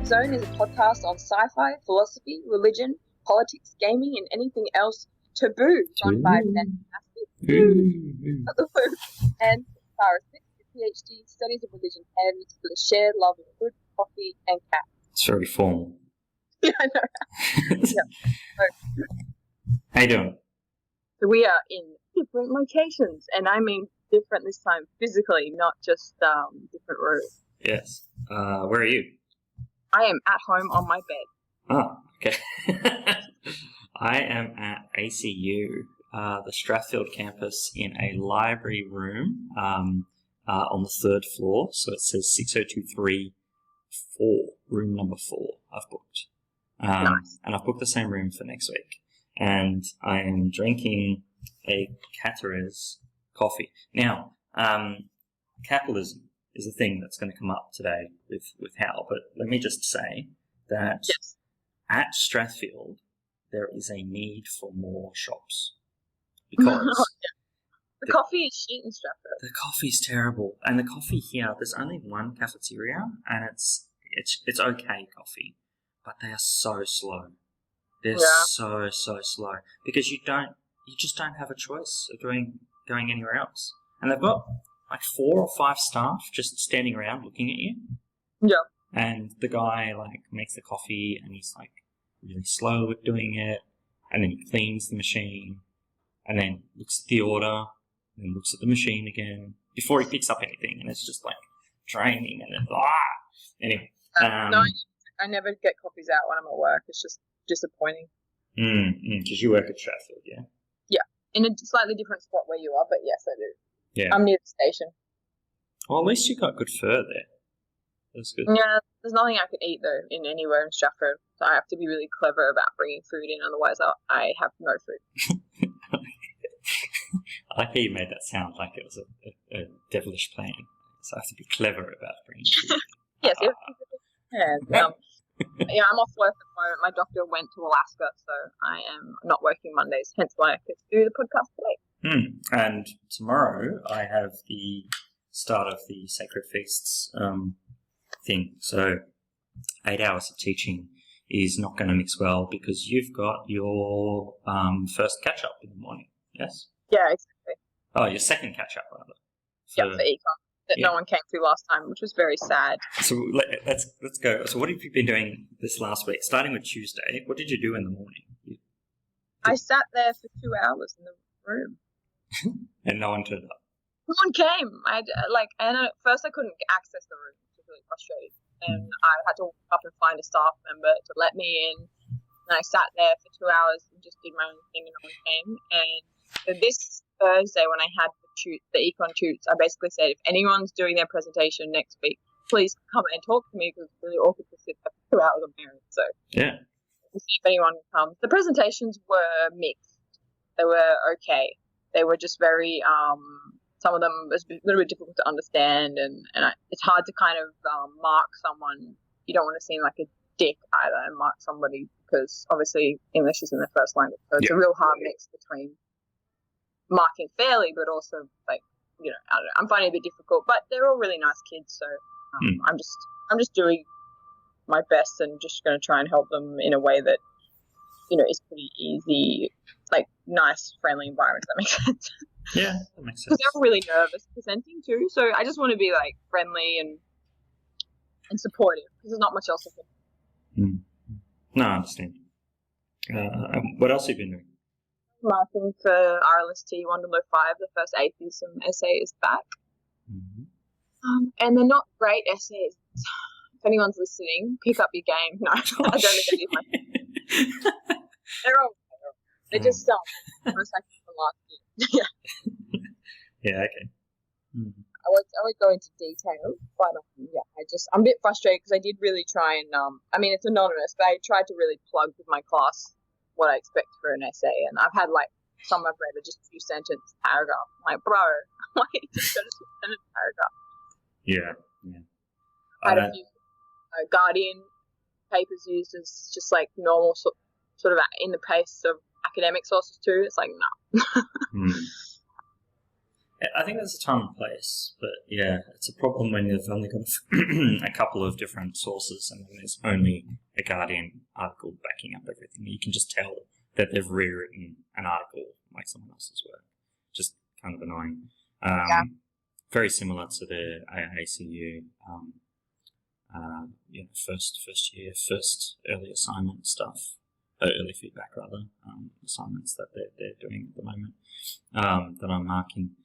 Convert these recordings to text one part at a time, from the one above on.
Zone is a podcast on sci-fi, philosophy, religion, politics, gaming, and anything else taboo, run by Benn and Sarah Smith, PhD, studies of religion and for the shared love of food, coffee, and cats. It's very formal. Yeah, I know. Yeah. How you doing? So we are in different locations, and I mean different this time physically, not just different rooms. Yes. Where are you? I am at home on my bed. Oh, okay. I am at ACU, the Strathfield campus, in a library room on the third floor. So it says 6023-4, room number 4 I've booked. Nice. And I've booked the same room for next week. And I am drinking a Caterez coffee. Now, capitalism is a thing that's going to come up today with Howl, but let me just say that yes. At Strathfield, there is a need for more shops. Because the coffee is shit in Strathfield. The coffee's terrible. And the coffee here, there's only one cafeteria, and it's okay coffee, but they are so slow. They're so slow. Because you just don't have a choice of going anywhere else. And they've got like 4 or 5 staff just standing around looking at you. Yeah. And the guy like makes the coffee and he's like really slow at doing it, and then he cleans the machine and then looks at the order and then looks at the machine again before he picks up anything, and it's just like draining and then anyway. No, I never get coffees out when I'm at work. It's just disappointing. Because you work at Strathfield, yeah? Yeah, in a slightly different spot where you are, but yes, I do. Yeah. I'm near the station. Well, at least you got good fur there. That's good. Yeah, there's nothing I can eat though in anywhere in Stratford, so I have to be really clever about bringing food in, otherwise I have no food. I like how you made that sound like it was a devilish plan. So I have to be clever about bringing food. Yes, I'm off work at the moment. My doctor went to Alaska, so I am not working Mondays, hence why I could do the podcast today. And tomorrow I have the start of the Sacred Feasts thing. So 8 hours of teaching is not going to mix well because you've got your first catch-up in the morning, yes? Yeah, exactly. Oh, your second catch-up, rather. For econ. That no one came to last time, which was very sad. So let's go. So what have you been doing this last week? Starting with Tuesday, what did you do in the morning? I sat there for 2 hours in the room. And no one turned up? No one came. And at first I couldn't access the room, which was really frustrating. And I had to walk up and find a staff member to let me in. And I sat there for 2 hours and just did my own thing, and no one came. And so this Thursday, when I had the econ toots, I basically said, if anyone's doing their presentation next week, please come and talk to me, because it's really awkward to sit there for 2 hours on my own. So yeah, we'll see if anyone comes. The presentations were mixed. They were okay. They were just very some of them was a little bit difficult to understand, and it's hard to kind of mark someone. You don't want to seem like a dick either and mark somebody, because obviously English isn't their first language, so it's a real hard mix between marking fairly, but also I don't know, I'm finding it a bit difficult, but they're all really nice kids, so I'm just doing my best and just going to try and help them in a way that is pretty easy, like nice, friendly environment. Does that make sense? Yeah, that makes sense. Because they're really nervous presenting too, so I just want to be like friendly and supportive, because there's not much else I can. No, I understand. What else have you been doing? Marking for RLST 105, the first atheism essay is back. And they're not great essays. If anyone's listening, pick up your game. No, I don't think I did my They're all they're just most actually from last year. Yeah, okay. I won't go into detail, but I'm a bit frustrated because I did really try and it's anonymous, but I tried to really plug with my class what I expect for an essay, and I've had some I've read are just 2-sentence paragraph. I'm like, bro, why you just got a 2-sentence paragraph? Yeah. I had a few Guardian papers used as just like normal sort of in the pace of academic sources too. It's like, no. I think there's a time and place, but yeah, it's a problem when you've only got a couple of different sources and then there's only a Guardian article backing up everything. You can just tell that they've rewritten an article like someone else's work. Just kind of annoying. Very similar to the ACU, first year, first early assignment stuff, early feedback rather, assignments that they're doing at the moment, that I'm marking.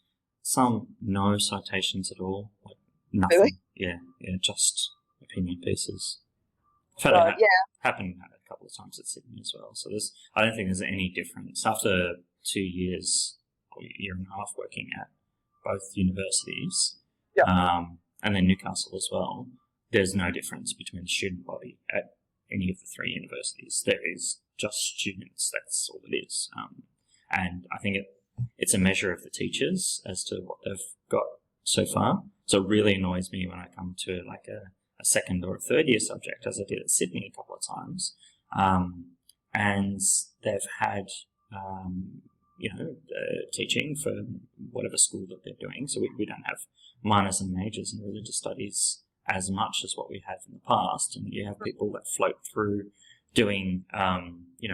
Some no citations at all, like nothing. Really? Yeah, just opinion pieces. I've had it happen a couple of times at Sydney as well. So I don't think there's any difference after 2 years or a year and a half working at both universities, and then Newcastle as well. There's no difference between the student body at any of the three universities. There is just students. That's all it is. And I think it's a measure of the teachers as to what they've got so far. So it really annoys me when I come to like a second or a third year subject, as I did at Sydney a couple of times, and they've had teaching for whatever school that they're doing. So we don't have minors and majors in religious studies as much as what we have in the past, and you have people that float through doing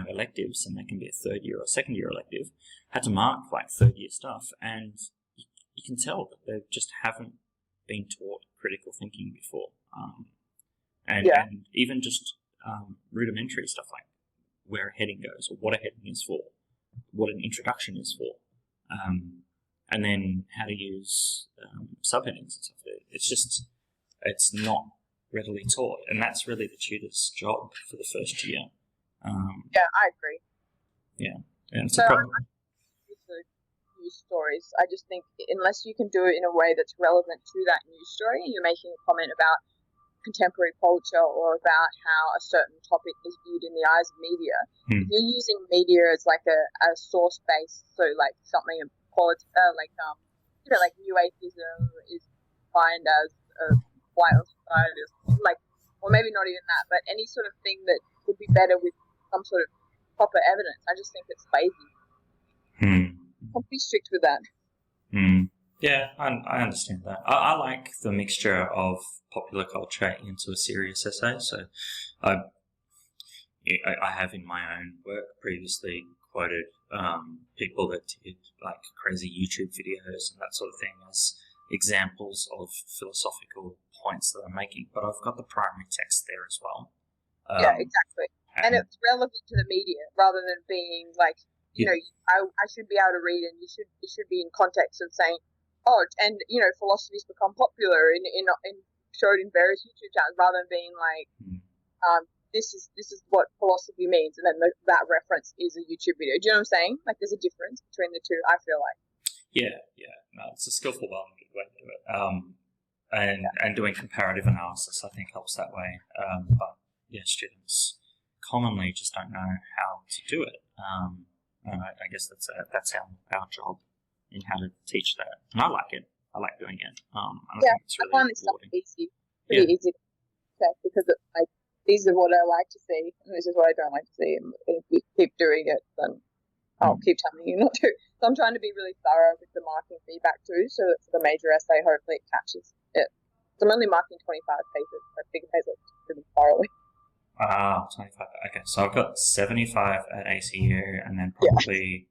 electives, and they can be a third year or second year elective, had to mark like third year stuff, and you can tell that they just haven't been taught critical thinking before, and even just rudimentary stuff like where a heading goes or what a heading is for, what an introduction is for, and then how to use subheadings and stuff. It's not readily taught, and that's really the tutor's job for the first year. I agree. Yeah, it's a problem. With the news stories, I just think unless you can do it in a way that's relevant to that news story, and you're making a comment about contemporary culture or about how a certain topic is viewed in the eyes of media, if you're using media as like a source base, so like something like new atheism is defined as a white society, or maybe not even that, but any sort of thing that would be better with some sort of proper evidence. I just think it's lazy. I'll be strict with that. Yeah, I understand that. I like the mixture of popular culture into a serious essay. So I have in my own work previously quoted people that did like crazy YouTube videos and that sort of thing as examples of philosophical points that I'm making, but I've got the primary text there as well. Exactly. And it's relevant to the media rather than being like, I should be able to read, and it should be in context of saying, philosophy's become popular in showed in various YouTube channels, rather than being like, this is what philosophy means, and then that reference is a YouTube video. Do you know what I'm saying? Like, there's a difference between the two, I feel like. No, it's a skillful way to do it. And doing comparative analysis, I think, helps that way. But students commonly just don't know how to do it. And I guess that's our job in how to teach that. And I like it. I like doing it. I think it's really I find this stuff pretty easy to check, because it's like, these are what I like to see, and this is what I don't like to see. And if you keep doing it, then I'll keep telling you not to. So I'm trying to be really thorough with the marking feedback too, so that for the major essay, hopefully it catches it. So I'm only marking 25 pages, so I figure it pretty thoroughly. 25. Okay, so I've got 75 at ACU, and then probably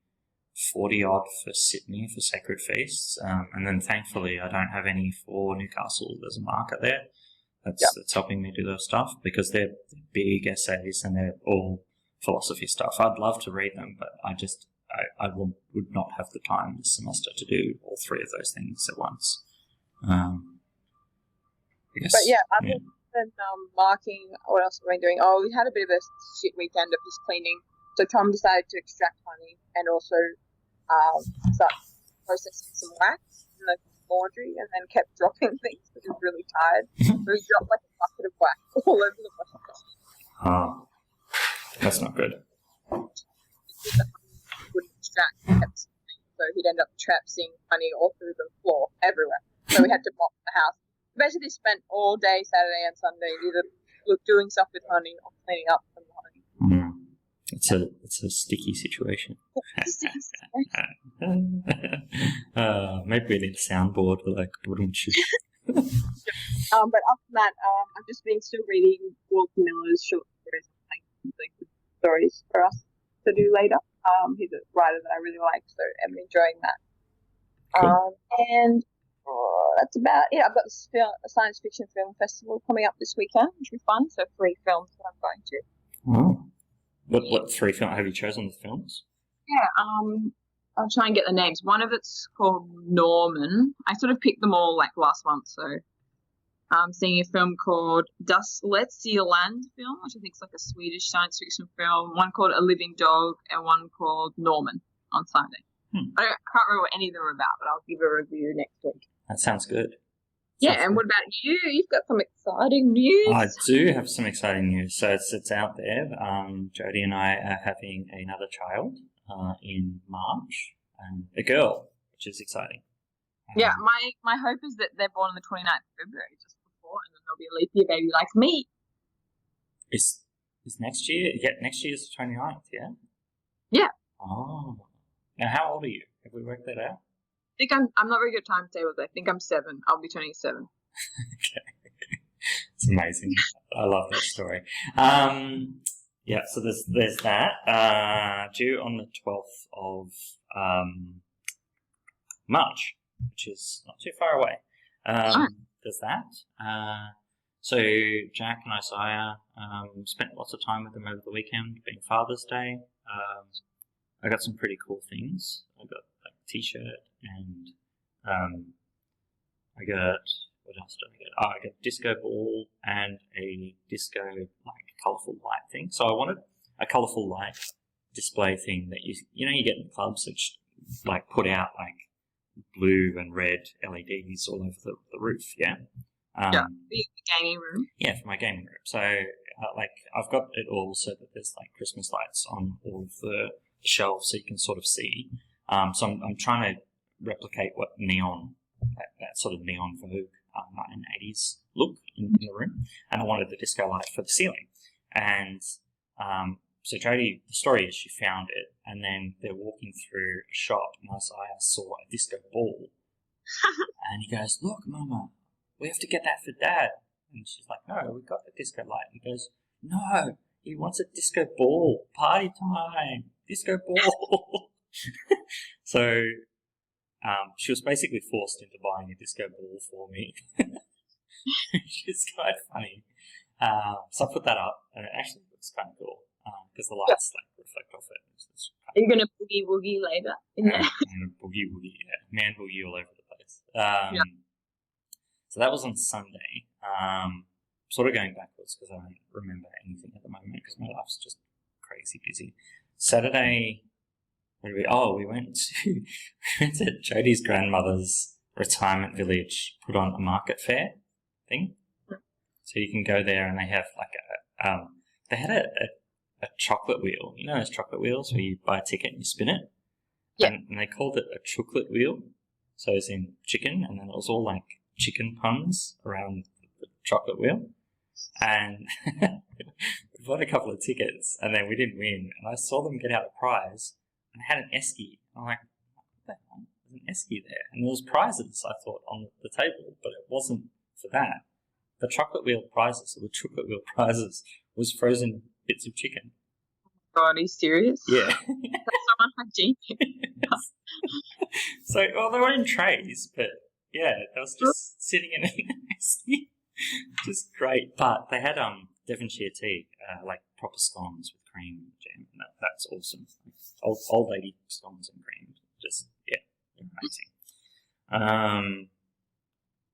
40 odd for Sydney for Sacred Feasts, and then thankfully I don't have any for Newcastle. There's a marker there that's helping me do those stuff, because they're big essays and they're all philosophy stuff. I'd love to read them, but I would not have the time this semester to do all three of those things at once. Other than marking, what else have we been doing? Oh, we had a bit of a shit weekend of just cleaning. So Tom decided to extract honey and also start processing some wax in the laundry, and then kept dropping things because he was really tired. So he dropped like a bucket of wax all over the place. That's not good. Wouldn't extract, so he'd end up seeing honey all through the floor, everywhere. So we had to mop the house. Basically spent all day Saturday and Sunday either doing stuff with honey or cleaning up from the honey. It's a sticky situation. Maybe we need a soundboard for like wouldn't you? But after that, I've just been still reading Walter Miller's short stories, like stories for us to do later. He's a writer that I really like, so I'm enjoying that. Cool. And that's about it. I've got a science fiction film festival coming up this weekend, which will be fun. So 3 films that I'm going to. Oh. What 3 films have you chosen? The films? Yeah. I'll try and get the names. One of it's called Norman. I sort of picked them all like last month, so I'm seeing a film called Das letzte Land film, which I think is like a Swedish science fiction film. One called A Living Dog, and one called Norman on Sunday. I can't remember what any of them are about, but I'll give a review next week. That sounds good. Yeah, and what about you? You've got some exciting news. I do have some exciting news. So it's out there. Jodie and I are having another child in March, and a girl, which is exciting. Yeah, my hope is that they're born on the 29th of February, just before, and then there'll be a leap year baby like me. Is next year? Yeah, next year's the 29th, yeah? Yeah. Oh. Now, how old are you? Have we worked that out? I think I'm not very good at timetables. I think I'm 7. I'll be turning 7. Okay. It's amazing. I love that story. Yeah, so there's that. Due on the 12th of March, which is not too far away. There's that. So Jack and Isaiah spent lots of time with them over the weekend, being Father's Day. I got some pretty cool things. I got like a t-shirt and I got, what else did I get? Oh, I got a disco ball and a disco like colourful light thing. So I wanted a colourful light display thing that you get in the clubs that like put out like blue and red LEDs all over the roof. Yeah. The gaming room. Yeah, for my gaming room. So like I've got it all so that there's like Christmas lights on all of the shelves so you can sort of see. So I'm trying to replicate what neon, that sort of neon Vogue 1980s look in the room, and I wanted the disco light for the ceiling. And so Jodie, the story is she found it, and then they're walking through a shop, and Isaiah saw a disco ball, and he goes, "Look, Mama, we have to get that for Dad." And she's like, "No, we got the disco light." And he goes, "No, he wants a disco ball. Party time. Disco ball." So she was basically forced into buying a disco ball for me, which is quite funny. So I put that up, and it actually looks kind of cool because the lights like reflect off it. Are you going to boogie woogie later in there? Boogie woogie, yeah. Man boogie all over the place. So that was on Sunday. Sort of going backwards because I don't remember anything at the moment because my life's just crazy busy. Saturday, we went to Jodie's grandmother's retirement village, put on a market fair thing. So you can go there and they have like they had a chocolate wheel. You know those chocolate wheels where you buy a ticket and you spin it? Yeah. And they called it a chocolate wheel. So it's in chicken, and then it was all like chicken puns around the chocolate wheel. And we bought a couple of tickets, and then we didn't win. And I saw them get out a prize, and I had an esky. I'm like, what the hell? There's an esky there. And there was prizes, I thought, on the table, but it wasn't for that. The chocolate wheel prizes, or the chocolate wheel prizes, was frozen bits of chicken. God, are you serious? Yeah. That's so unhygienic. So, well, they were in trays, but yeah, they was just sitting in an esky. Just great. But they had Devonshire tea, like proper scones with cream and jam. And that's awesome. Old lady scones and cream. Just, yeah, amazing.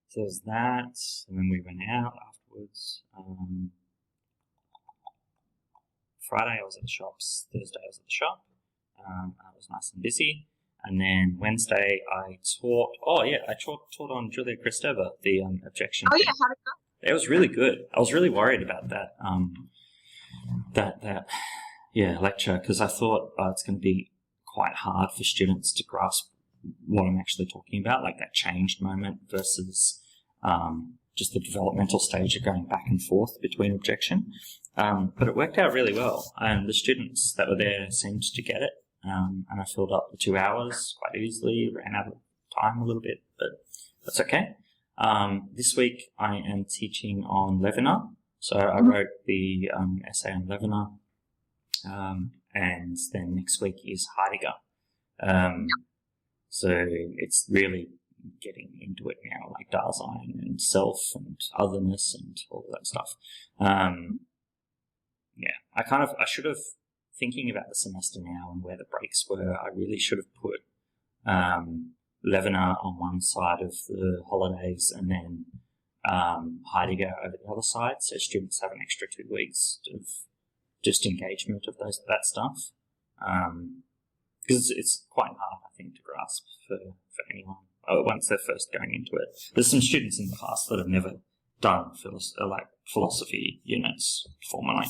So there was that, and then we went out afterwards. Friday I was at the shops, Thursday I was at the shop. It was nice and busy. And then Wednesday I taught on Julia Kristeva, the objection. Oh, yeah, how'd it go? It was really good. I was really worried about that lecture because I thought it's going to be quite hard for students to grasp what I'm actually talking about, like that changed moment versus just the developmental stage of going back and forth between objection. But it worked out really well, and the students that were there seemed to get it. And I filled up the 2 hours quite easily, ran out of time a little bit, but that's okay. This week I am teaching on Levinar. So I wrote the essay on Levinar, and then next week is Heidegger. So it's really getting into it now, like Dasein and self and otherness and all of that stuff. I should have, thinking about the semester now and where the breaks were, I really should have put Levinar on one side of the holidays and then Heidegger over the other side, so students have an extra 2 weeks of just engagement of that stuff. Because it's quite hard, I think, to grasp for anyone once they're first going into it. There's some students in the class that have never done philosophy units formally.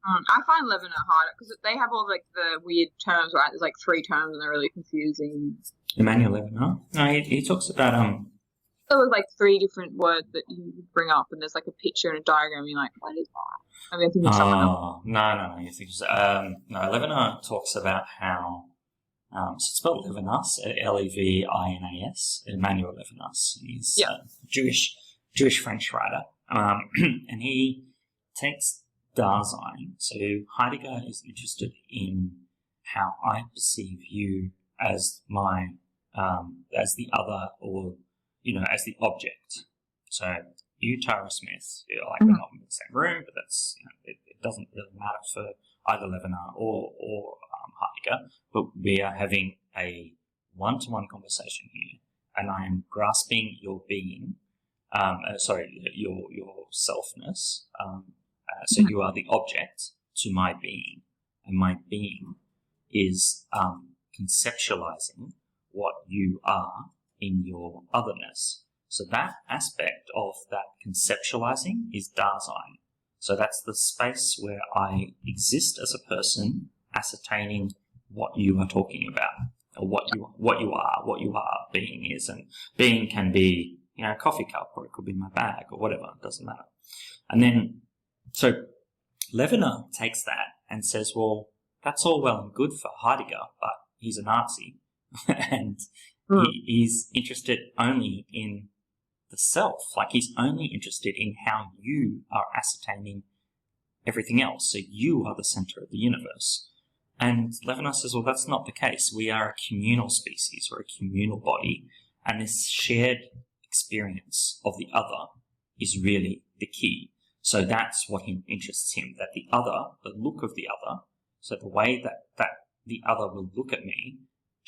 I find Levinar harder because they have all the weird terms, right? There's 3 terms and they're really confusing. Emmanuel Levinar? No, he talks about There was 3 different words that you bring up, and there's a picture and a diagram. And you're like, what is that? I mean, I think it's someone else. No. You think no. Levinar talks about how so it's spelled Levinas, Levinas. Emmanuel Levinas. He's a Jewish French writer, and he takes Dasein. So Heidegger is interested in how I perceive you as my as the other, or as the object. So you, Tara Smith, we're not in the same room, but that's it doesn't really matter for either Levinar or Heidegger. But we are having a one-to-one conversation here, and I am grasping your being. Your selfness. So you are the object to my being, and my being is conceptualizing what you are in your otherness. So that aspect of that conceptualizing is Dasein. So that's the space where I exist as a person, ascertaining what you are talking about, or what you are, being is. And being can be, a coffee cup, or it could be my bag, or whatever, it doesn't matter. And then, so Levinar takes that and says, well, that's all well and good for Heidegger, but he's a Nazi, and he's interested only in the self. He's only interested in how you are ascertaining everything else. So you are the center of the universe. And Levinar says, well, that's not the case. We are a communal species, or a communal body, and this shared experience of the other is really the key. So that's what interests him, that the other, the look of the other, so the way that the other will look at me,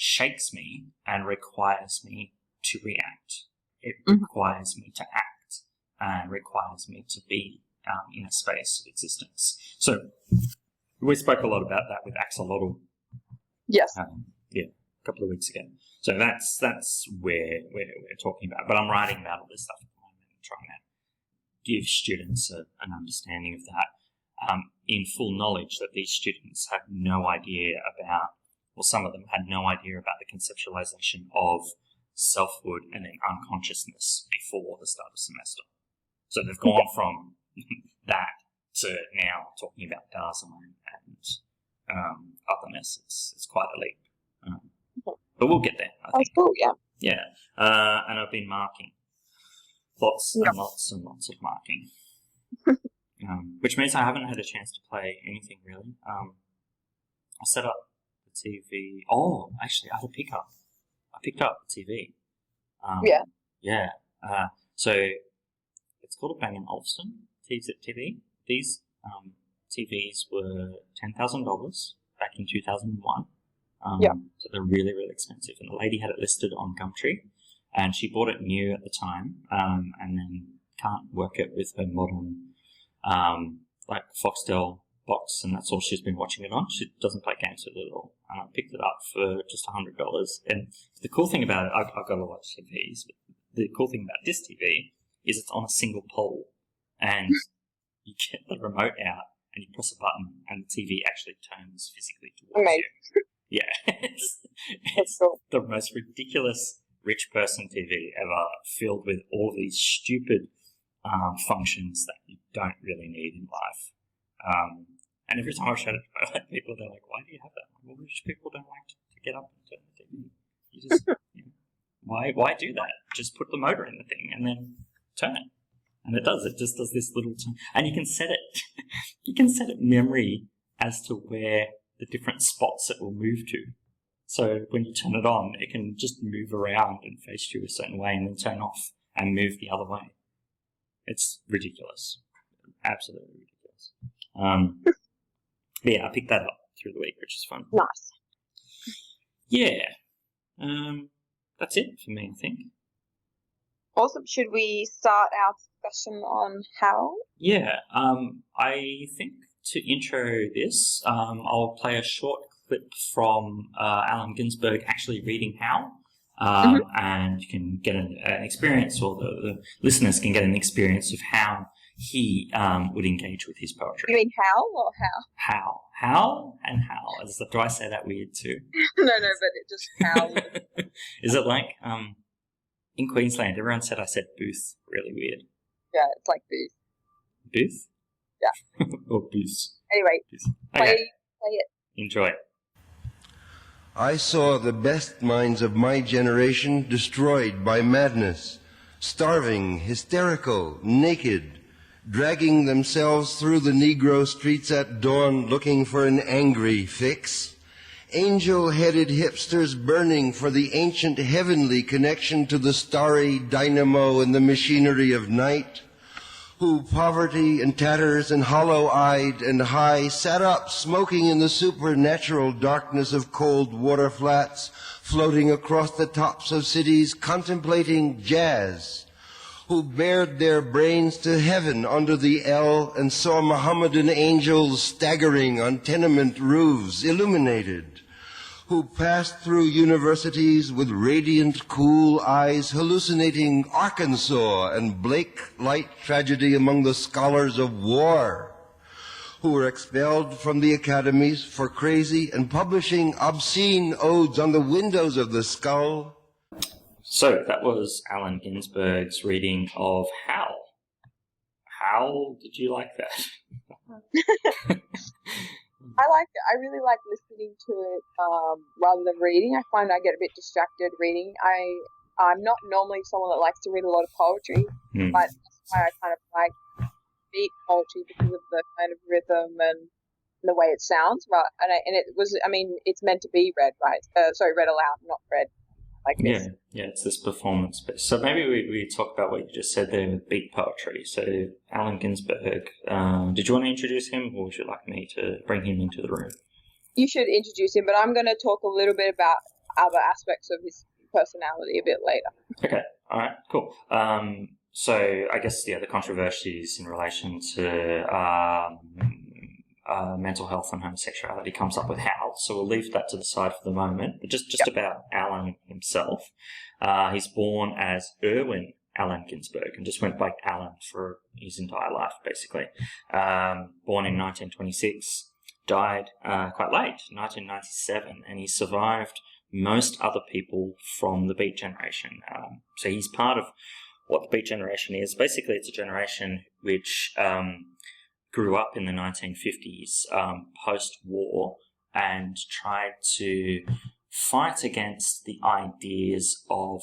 shakes me and requires me to react. It requires me to act and requires me to be in a space of existence. So we spoke a lot about that with Axolotl. Yes. A couple of weeks ago. So that's where we're talking about. But I'm writing about all this stuff at the moment and trying to give students an understanding of that, in full knowledge that these students have no idea about, well, some of them had no idea about the conceptualization of selfhood and then unconsciousness before the start of semester. So they've gone from that to now talking about Dasein and otherness. It's quite a leap. But we'll get there, I think. That's cool, yeah. Yeah. And I've been marking. Lots and lots and lots of marking. Which means I haven't had a chance to play anything, really. I set up the TV. Oh, actually, I had a pickup. I picked up the TV. Yeah. So it's called a Bang & Olufsen TV. These TVs were $10,000 back in 2001. So they're really, really expensive. And the lady had it listed on Gumtree, and she bought it new at the time, and then can't work it with her modern, Foxtel box, and that's all she's been watching it on. She doesn't play games with it at all. And I picked it up for just $100. And the cool thing about it, I've got a lot of TVs, but the cool thing about this TV is it's on a single pole, and you get the remote out, and you press a button, and the TV actually turns physically towards you. Yeah, it's cool. The most ridiculous rich person TV ever, filled with all these stupid functions that you don't really need in life. And every time I show it to people, they're like, "Why do you have that?" Well, rich people don't like to get up and turn the TV. You just, why do that? Just put the motor in the thing and then turn it, and it does. It just does this little, and you can set it. You can set it memory as to where the different spots it will move to. So when you turn it on, it can just move around and face you a certain way, and then turn off and move the other way. It's ridiculous, absolutely ridiculous. But yeah, I picked that up through the week, which is fun. Nice. Yeah. That's it for me, I think. Awesome. Should we start our discussion on Howl? Yeah. I think to intro this, I'll play a short clip from Allen Ginsberg actually reading Howl. And you can get an experience, or the listeners can get an experience of how he would engage with his poetry. You mean Howl or how? Howl and Howl. Do I say that weird too? No, but it just Howl. Is it like in Queensland? Everyone said I said booth. Really weird. Yeah, it's like booth. Booth? Yeah. Or booth. Anyway, play it. Enjoy. I saw the best minds of my generation destroyed by madness, starving, hysterical, naked, dragging themselves through the Negro streets at dawn looking for an angry fix. Angel-headed hipsters burning for the ancient heavenly connection to the starry dynamo and the machinery of night, who, poverty and tatters and hollow-eyed and high, sat up smoking in the supernatural darkness of cold water flats, floating across the tops of cities, contemplating jazz, who bared their brains to heaven under the L and saw Mohammedan angels staggering on tenement roofs, illuminated, who passed through universities with radiant, cool eyes, hallucinating Arkansas and Blake light tragedy among the scholars of war, who were expelled from the academies for crazy and publishing obscene odes on the windows of the skull. So that was Allen Ginsberg's reading of Howl. How did you like that? I like it. I really like listening to it rather than reading. I find I get a bit distracted reading. I'm not normally someone that likes to read a lot of poetry, but that's why I kind of like beat poetry because of the kind of rhythm and the way it sounds. Right? And it was, I mean, it's meant to be read, right? Read aloud, not read like this. Yeah, it's this performance bit. So maybe we talk about what you just said there with beat poetry. So Allen Ginsberg, did you want to introduce him, or would you like me to bring him into the room? You should introduce him, but I'm going to talk a little bit about other aspects of his personality a bit later. Okay, all right, cool. So I guess, the controversies in relation to mental health and homosexuality comes up with Howl, so we'll leave that to the side for the moment. But just about Allen himself, he's born as Irwin Allen Ginsberg and just went by Allen for his entire life, basically. Born in 1926, died quite late, 1997, and he survived most other people from the Beat Generation. So he's part of what the Beat Generation is. Basically, it's a generation which grew up in the 1950s, post-war, and tried to fight against the ideas of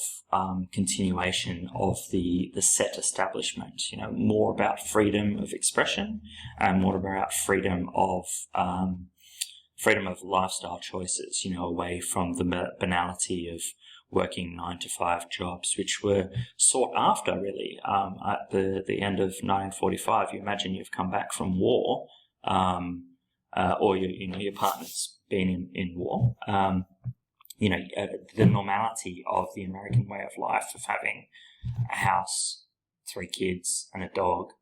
continuation of the set establishment. More about freedom of expression and more about freedom of lifestyle choices. Away from the banality of working 9-to-5 jobs, which were sought after really at the end of 1945. You imagine you've come back from war, or your partner's been in war. The normality of the American way of life of having a house, 3 kids, and a dog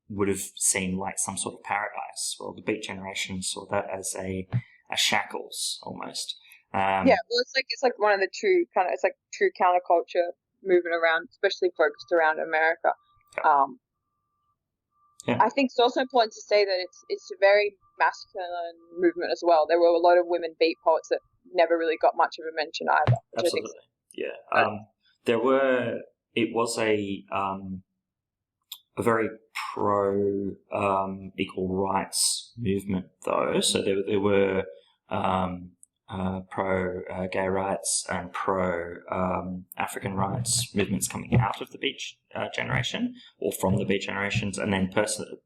would have seemed like some sort of paradise. Well, the Beat Generation saw that as a shackles almost. It's like one of the true counterculture movement around, especially focused around America. I think it's also important to say that it's a very masculine movement as well. There were a lot of women beat poets that never really got much of a mention either. Absolutely, yeah. It was a very pro equal rights movement, though. So there were pro gay rights and pro African rights movements coming out of the Beat generation, or from the Beat generations, and then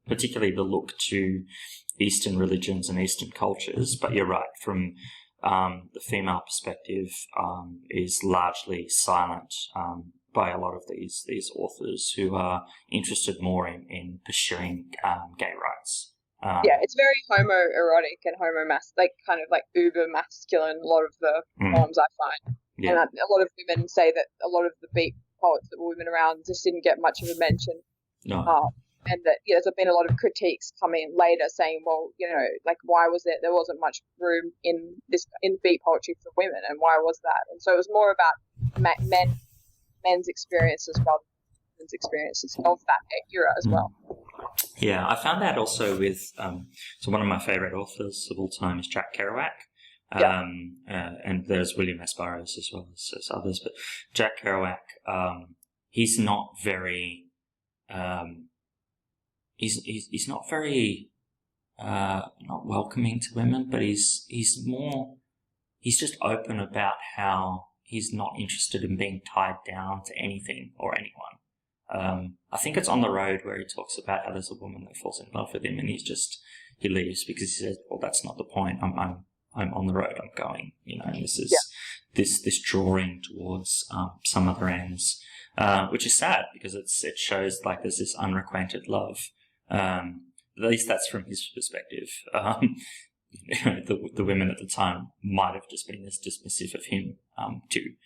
particularly the look to Eastern religions and Eastern cultures. But you're right, from the female perspective is largely silent by a lot of these authors who are interested more in pursuing gay rights. It's very homoerotic and kind of like uber masculine. A lot of the poems I find, and a lot of women say that a lot of the Beat poets that were women around just didn't get much of a mention. No. And that there's been a lot of critiques coming later saying, well, like why was there wasn't much room in Beat poetry for women, and why was that? And so it was more about men's experiences rather than women's experiences of that era as well. Yeah, I found that also with so one of my favourite authors of all time is Jack Kerouac. And there's William S. Burroughs as well as others, but Jack Kerouac, he's not very he's not very not welcoming to women, but he's just open about how he's not interested in being tied down to anything or anyone. I think it's On the Road where he talks about how there's a woman that falls in love with him, and he leaves because he says, well, that's not the point. I'm on the road. I'm going, and this is this drawing towards some other ends, which is sad because it shows like there's this unrequited love. At least that's from his perspective. The women at the time might have just been as dismissive of him too.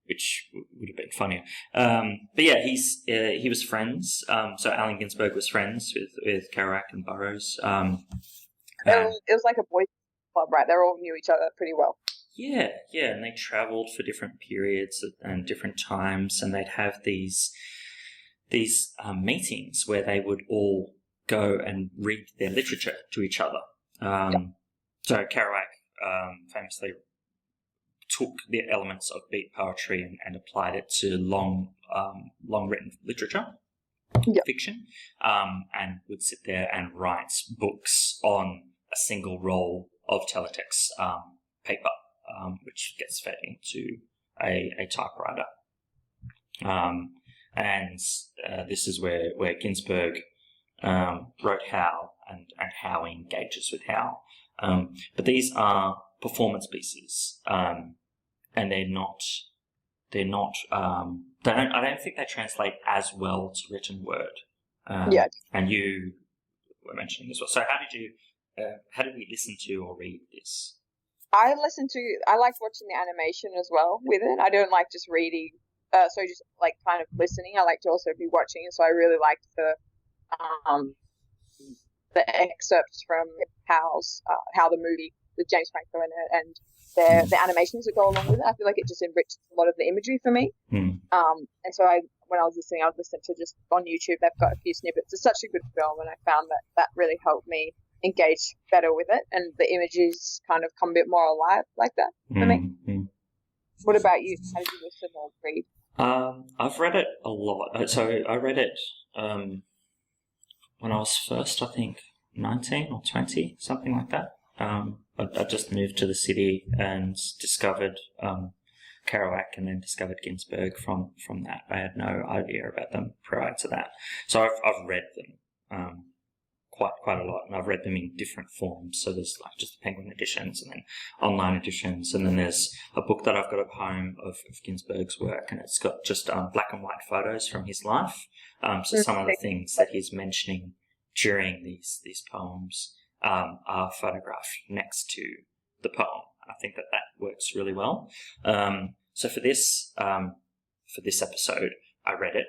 Which would have been funnier. But yeah, he was friends. So Allen Ginsberg was friends with Kerouac and Burroughs. It was like a boys' club, right? They all knew each other pretty well. Yeah, and they travelled for different periods and different times, and they'd have these meetings where they would all go and read their literature to each other. So Kerouac famously took the elements of Beat poetry and applied it to long written literature, fiction, and would sit there and write books on a single roll of teletext paper, which gets fed into a typewriter. And this is where Ginsberg wrote Howl and how he engages with Howl. But these are performance pieces, and I don't think they translate as well to written word. And you were mentioning as well. So how did we listen to or read this? I liked watching the animation as well with it. I don't like just reading, so just like kind of listening. I like to also be watching, so I really liked the excerpts from Howl's, how the movie with James Franco in it, and the animations that go along with it. I feel like it just enriches a lot of the imagery for me. And so when I was listening, I would listen to just on YouTube. They've got a few snippets. It's such a good film, and I found that really helped me engage better with it, and the images kind of come a bit more alive like that for me. What about you? How did you listen or read? I've read it a lot. So I read it when I was first, I think, 19 or 20, something like that. I just moved to the city and discovered Kerouac, and then discovered Ginsberg from that. I had no idea about them prior to that. So I've read them quite a lot, and I've read them in different forms. So there's like just the Penguin editions, and then online editions, and then there's a book that I've got at home of Ginsberg's work, and it's got just black and white photos from his life. So some of the things that he's mentioning during these poems are photographed next to the poem. I think that works really well. So for this episode, I read it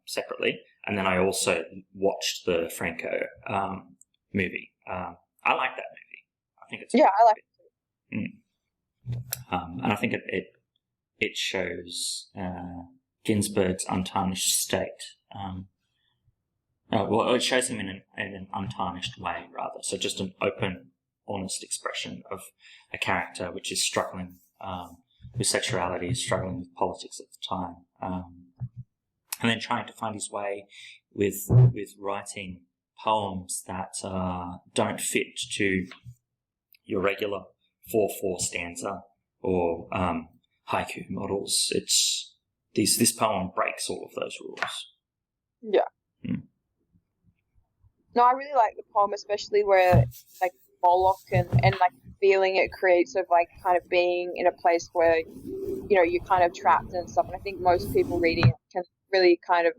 separately, and then I also watched the Franco movie. I like that movie. I think it's I like it too. And I think it shows Ginsberg's untarnished state. It shows him in an untarnished way, rather. So just an open, honest expression of a character which is struggling with sexuality, struggling with politics at the time, and then trying to find his way with writing poems that don't fit to your regular 4/4 stanza or haiku models. It's this poem breaks all of those rules. Yeah. Mm. No, I really like the poem, especially where like Moloch and like feeling it creates of like kind of being in a place where you're kind of trapped and stuff. And I think most people reading it can really kind of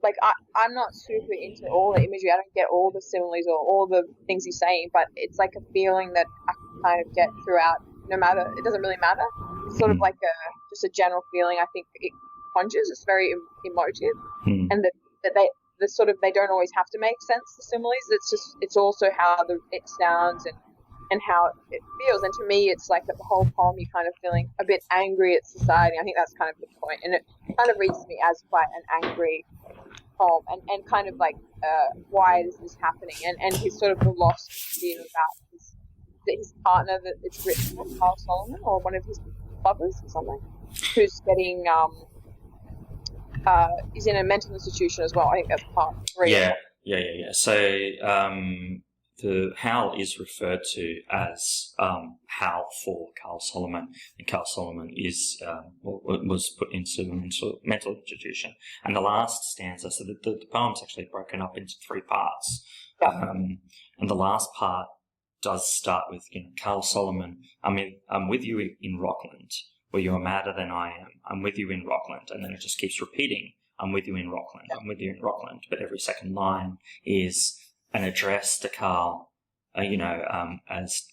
like I'm not super into all the imagery. I don't get all the similes or all the things he's saying, but it's like a feeling that I can kind of get throughout. No matter, it doesn't really matter. It's sort of like just a general feeling. I think it conjures. It's very emotive, and that they don't always have to make sense. The similes. It's also how it sounds and how it feels. And to me, it's like that the whole poem you're kind of feeling a bit angry at society. I think that's kind of the point, and it kind of reads to me as quite an angry poem, and kind of like why is this happening, and his sort of the lost fear about his partner that it's written for, Carl Solomon, or one of his lovers or something, who's getting he's in a mental institution as well. I think that's part 3. Yeah. So the Howl is referred to as Howl for Carl Solomon, and Carl Solomon was put into a mental institution. And the last stanza, so the poem's actually broken up into 3 parts, and the last part does start with Carl Solomon. I'm with you in Rockland, where you are madder than I am. I'm with you in Rockland, and then it just keeps repeating. I'm with you in Rockland. I'm with you in Rockland. But every second line is an address to Carl, as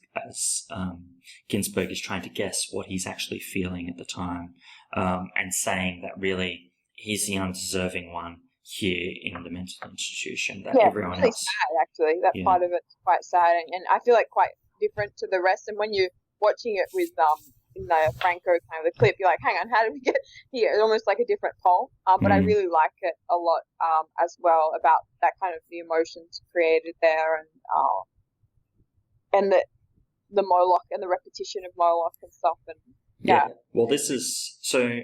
Ginsberg is trying to guess what he's actually feeling at the time, and saying that really he's the undeserving one here in the mental institution, that everyone really else. Sad, actually. That part of it's quite sad, and I feel like quite different to the rest. And when you're watching it with in the Franco kind of the clip, you're like, hang on, how did we get here? It's almost like a different poem. But I really like it a lot as well, about that kind of the emotions created there, and the Moloch and the repetition of Moloch and stuff. And well, this is so.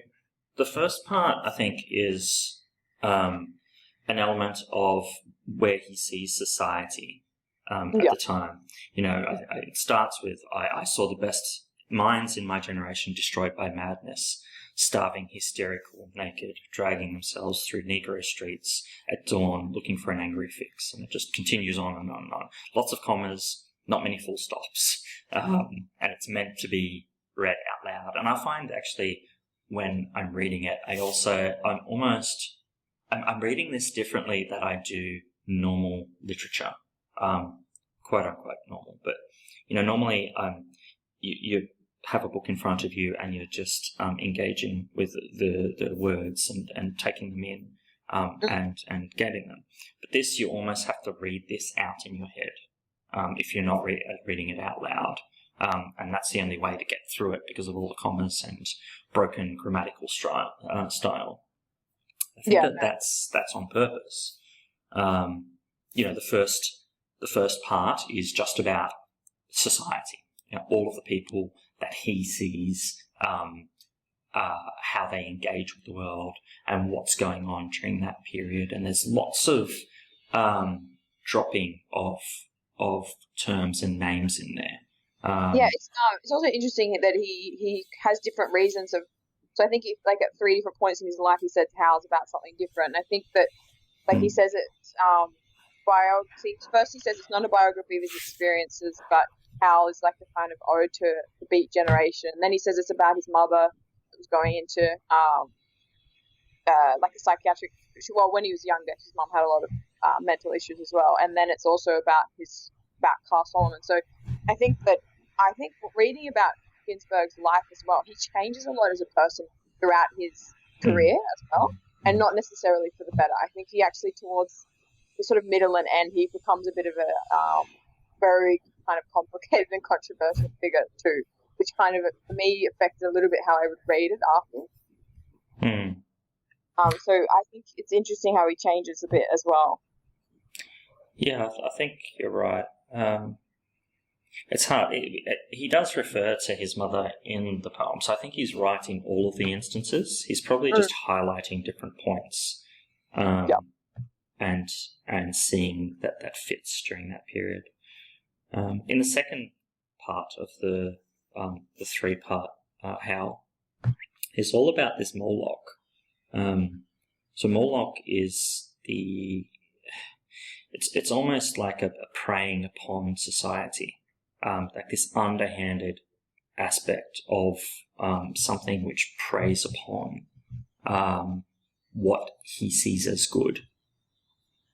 The first part, I think, is an element of where he sees society at the time. It starts with, I saw the best minds in my generation destroyed by madness, starving, hysterical, naked, dragging themselves through Negro streets at dawn, looking for an angry fix. And it just continues on and on and on. Lots of commas, not many full stops. And it's meant to be read out loud. And I find actually when I'm reading it, I'm reading this differently than I do normal literature, quote unquote normal. But, normally you have a book in front of you and you're just engaging with the words and taking them in and getting them. But this, you almost have to read this out in your head if you're not reading it out loud. And that's the only way to get through it because of all the commas and broken grammatical style. I think that's on purpose. The first part is just about society. All of the people that he sees, how they engage with the world, and what's going on during that period. And there's lots of dropping of terms and names in there. It's also interesting that he has different reasons of. So I think at 3 different points in his life, he said Howl's about something different. And I think that, he says it's biography. First, he says it's not a biography of his experiences, but Howl is like a kind of ode to the Beat generation. And then he says it's about his mother who was going into like a psychiatric. Well, when he was younger, his mom had a lot of mental issues as well. And then it's also about Carl Solomon. So I think reading about Ginsberg's life as well, he changes a lot as a person throughout his career as well, and not necessarily for the better. I think he actually, towards the sort of middle and end, he becomes a bit of a very kind of complicated and controversial figure too, which kind of, for me, affected a little bit how I would read it after. So I think it's interesting how he changes a bit as well. Yeah, I think you're right. It's hard. He does refer to his mother in the poem, so I think he's right in all of the instances. He's probably just highlighting different points. and seeing that fits during that period. In the second part of the 3-part Howl, it's all about this Moloch. So Moloch is it's almost like a preying upon society, like this underhanded aspect of something which preys upon what he sees as good.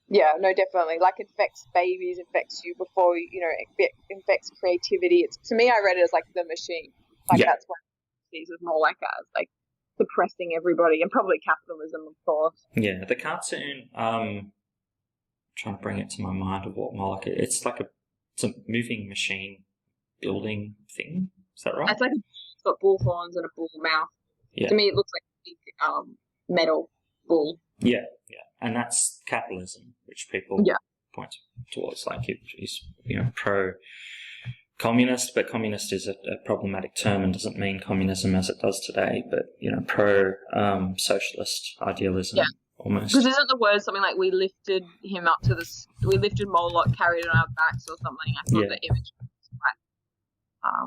Yeah, no, definitely. Like, infects babies, infects you before, infects creativity. To me, I read it as like the machine. Like, that's what it sees as more like as, like, suppressing everybody, and probably capitalism, of course. Yeah, the cartoon, trying to bring it to my mind of what Moloch is. It's like it's a moving machine building thing. Is that right? It's like it's got bull horns and a bull mouth. Yeah. To me, it looks like a big metal bull. Yeah. And that's capitalism, which people point towards. Like, he's pro-communist, but communist is a problematic term and doesn't mean communism as it does today, but, pro-socialist idealism. Yeah. Almost. Because isn't the word something like we lifted him up to we lifted Moloch, carried it on our backs or something? I thought the image was quite,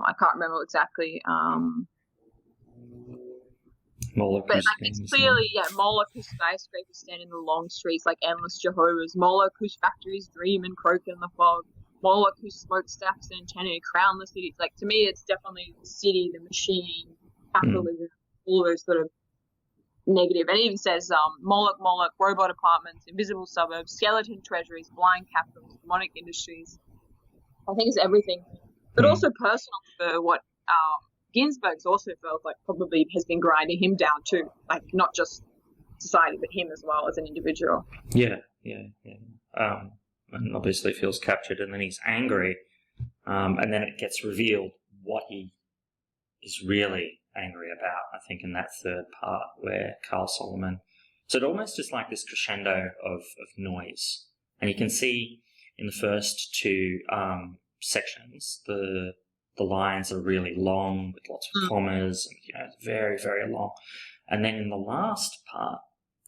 I can't remember exactly. Moloch, but like, it's clearly, Moloch whose skyscrapers stand in the long streets like endless Jehovah's. Moloch whose factories dream and croak in the fog. Moloch whose smokestacks and enchanted crown the cities. Like, to me, it's definitely the city, the machine, capitalism, all those sort of negative. And it even says Moloch, robot apartments, invisible suburbs, skeleton treasuries, blind capitals, demonic industries. I think it's everything, but also personal for what Ginsberg's also felt like probably has been grinding him down too, like not just society but him as well as an individual. And obviously feels captured, and then he's angry, and then it gets revealed what he is really angry about, I think, in that third part where Carl Solomon. So it almost is like this crescendo of noise, and you can see in the first 2 sections the lines are really long with lots of commas, and very, very long. And then in the last part,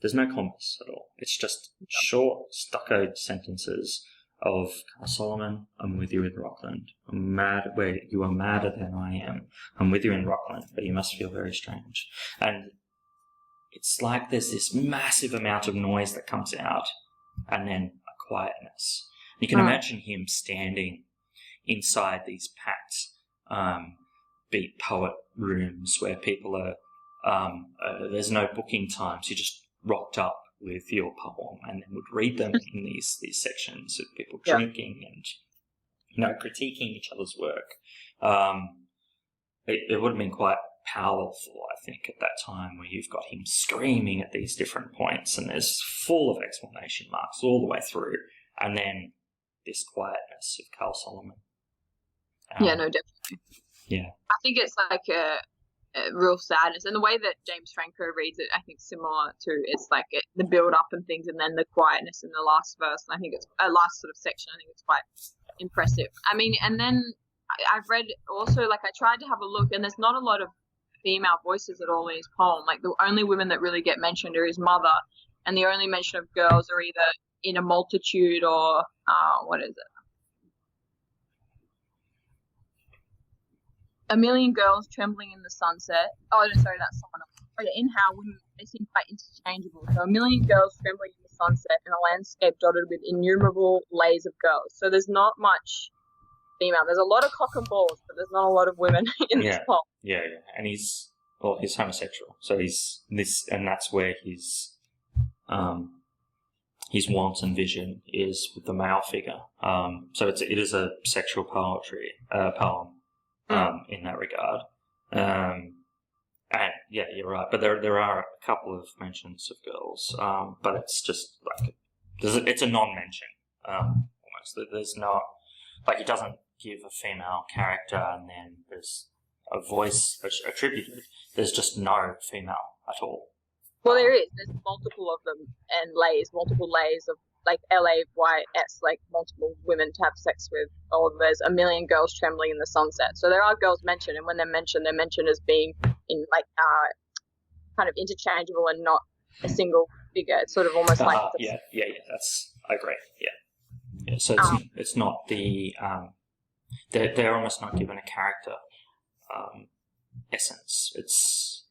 there's no commas at all. It's just short, stuccoed sentences of Carl Solomon, I'm with you in Rockland. I'm mad where you are madder than I am. I'm with you in Rockland, but you must feel very strange. And it's like there's this massive amount of noise that comes out, and then a quietness. You can imagine him standing inside these packed beat poet rooms where people are, there's no booking times. You just rocked up with your poem and then would read them in these sections of people drinking and critiquing each other's work. It would have been quite powerful, I think, at that time, where you've got him screaming at these different points and there's full of exclamation marks all the way through, and then this quietness of Carl Solomon. No, definitely. Yeah. I think it's like a real sadness, and the way that James Franco reads it, I think, similar to, it's like the build up and things, and then the quietness in the last verse. And I think it's last sort of section. I think it's quite impressive. I mean, and then I've read also, like, I tried to have a look, and there's not a lot of female voices at all in his poem. Like, the only women that really get mentioned are his mother, and the only mention of girls are either in a multitude or what is it? A million girls trembling in the sunset. Oh, no, sorry, that's someone else. Oh, yeah, in Howl, they seem quite interchangeable. So, a million girls trembling in the sunset in a landscape dotted with innumerable lays of girls. So, there's not much female. There's a lot of cock and balls, but there's not a lot of women in this poem. Yeah. And he's homosexual. So, and that's where his want and vision is with the male figure. So, it is a sexual poem. In that regard. And yeah, you're right. But there are a couple of mentions of girls. But it's just like, it's a non-mention, almost. There's not, like, he doesn't give a female character and then there's a voice attributed. There's just no female at all. Well, there is. There's multiple of them and multiple layers of, like, LAYS, like multiple women to have sex with, or there's a million girls trembling in the sunset. So there are girls mentioned, and when they're mentioned as being in, like, kind of interchangeable and not a single figure. It's sort of almost like yeah. I agree. Yeah. So it's not the they're almost not given a character essence. It's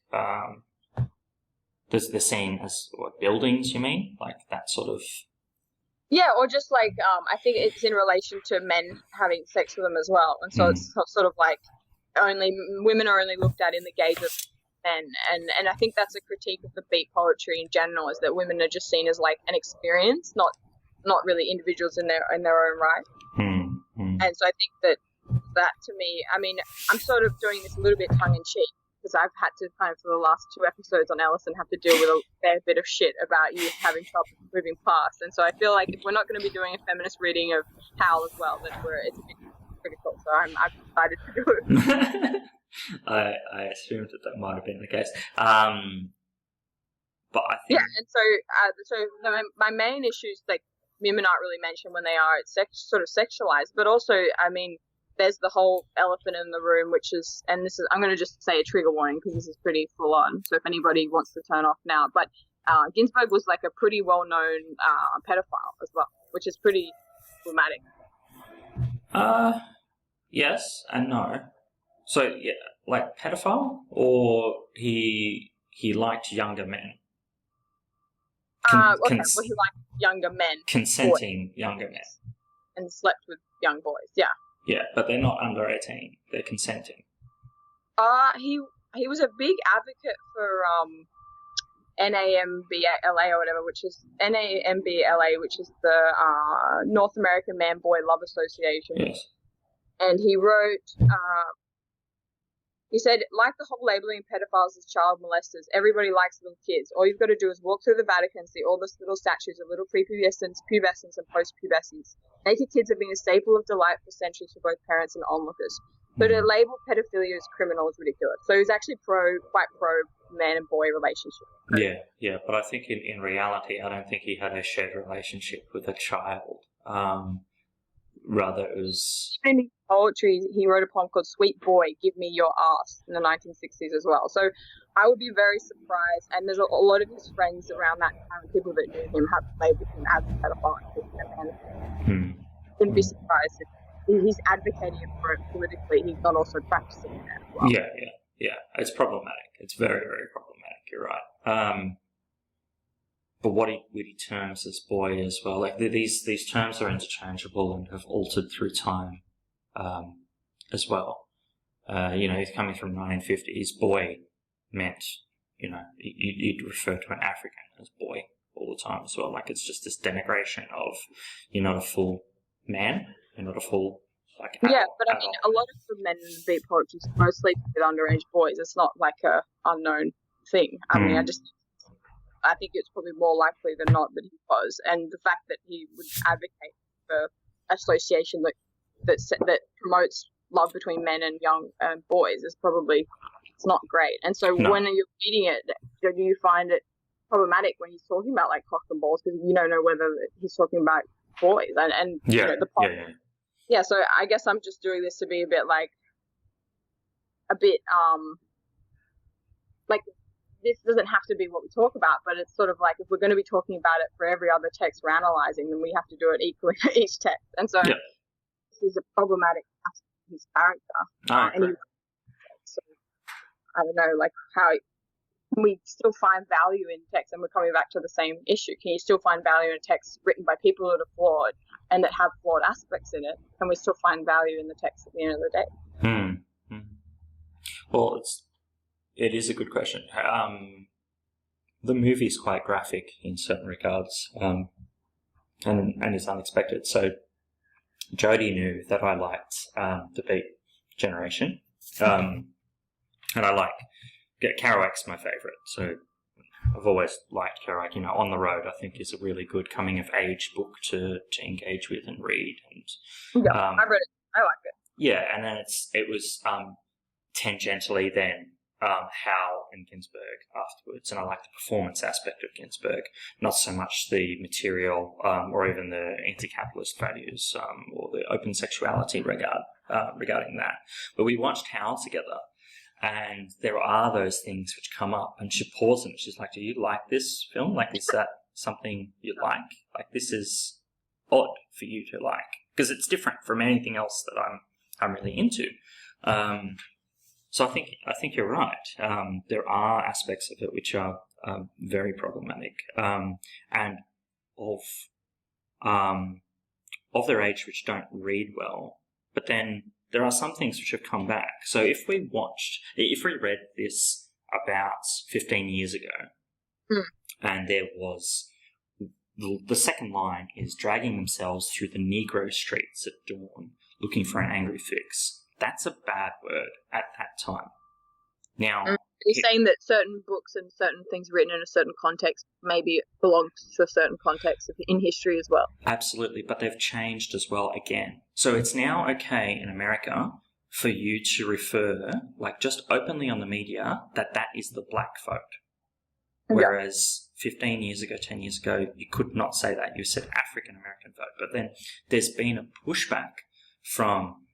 they're seen as what, buildings. You mean like that sort of? Yeah, or just like I think it's in relation to men having sex with them as well, and so it's sort of like only women are only looked at in the gaze of men, and I think that's a critique of the beat poetry in general, is that women are just seen as like an experience, not really individuals in their own right. And so I think that to me, I mean, I'm sort of doing this a little bit tongue in cheek because I've had to kind of for the last 2 episodes on Ellison have to deal with a fair bit of shit about you having trouble moving past, and so I feel like if we're not going to be doing a feminist reading of Howl as well, then it's a bit critical. So I've decided to do it. I assumed that might have been the case. But I think and so my main issues, like, women aren't really mentioned when they are. It's sort of sexualized, but also, I mean, there's the whole elephant in the room, which is, and this is, I'm going to just say a trigger warning because this is pretty full on. So if anybody wants to turn off now, but Ginsberg was like a pretty well-known pedophile as well, which is pretty problematic. Yes and no. So yeah, like pedophile, or he liked younger men. He liked younger men, consenting boys, younger men, and slept with young boys. Yeah. Yeah, but they're not under 18. They're consenting. He was a big advocate for NAMBLA or whatever, which is NAMBLA, which is the North American Man Boy Love Association. Yes. And he wrote, he said, like the whole labeling pedophiles as child molesters, everybody likes little kids. All you've got to do is walk through the Vatican, see all those little statues of little prepubescents, pubescents, and post-pubescents. Naked kids have been a staple of delight for centuries for both parents and onlookers. So to label pedophilia as criminal is ridiculous. So he's actually quite pro man and boy relationship. Yeah, but I think in reality, I don't think he had a shared relationship with a child. Rather, it was... In his poetry, he wrote a poem called Sweet Boy, Give Me Your Ass in the 1960s as well. So I would be very surprised, and there's a lot of his friends around that time, people that knew him, have labeled him as a pedophile. Wouldn't be surprised if he's advocating for it politically, he's not also practicing it as well. Yeah. It's problematic. It's very, very problematic. You're right. But what he terms as boy as well, like these terms are interchangeable and have altered through time, as well. He's coming from 1950s. Boy meant, you'd refer to an African as boy all the time as well. Like, it's just this denigration of, you're not a full man, you're not a full, like, adult. Yeah, but I mean, a lot of the men in the beat poetry is mostly with underage boys. It's not like a unknown thing. I mean, I think it's probably more likely than not that he was, and the fact that he would advocate for association that promotes love between men and young boys is probably, it's not great. And so when you're reading it, do you find it problematic when he's talking about like cock and balls, because you don't know whether he's talking about boys and yeah. So I guess I'm just doing this to be a bit like this doesn't have to be what we talk about, but it's sort of like if we're going to be talking about it for every other text we're analysing, then we have to do it equally for each text. And so this is a problematic aspect of his character. So I don't know, like, how can we still find value in text? And we're coming back to the same issue. Can you still find value in a text written by people that are flawed and that have flawed aspects in it? Can we still find value in the text at the end of the day? Well, it is a good question. The movie is quite graphic in certain regards, and it's unexpected. So Jodie knew that I liked the Beat Generation, and I like Kerouac's my favourite. So I've always liked Kerouac. On the Road, I think, is a really good coming of age book to engage with and read. And I read it. I like it. Yeah, and then it was tangentially then Howl and Ginsberg afterwards, and I like the performance aspect of Ginsberg, not so much the material or even the anti-capitalist values or the open sexuality regarding that. But we watched Howl together, And there are those things which come up, and she pauses and she's like, do you like this film? Like, is that something you like? Like, this is odd for you to like, because it's different from anything else that I'm really into. So I think you're right. There are aspects of it which are very problematic, and of their age which don't read well. But then there are some things which have come back. So if we read this about 15 years ago, and there was the second line is dragging themselves through the Negro streets at dawn, looking for an angry fix. That's a bad word at that time. Now, you're saying that certain books and certain things written in a certain context maybe belong to a certain context in history as well. Absolutely, but they've changed as well again. So it's now okay in America for you to refer, like just openly on the media, that is the black vote. Whereas 15 years ago, 10 years ago, you could not say that. You said African American vote. But then there's been a pushback from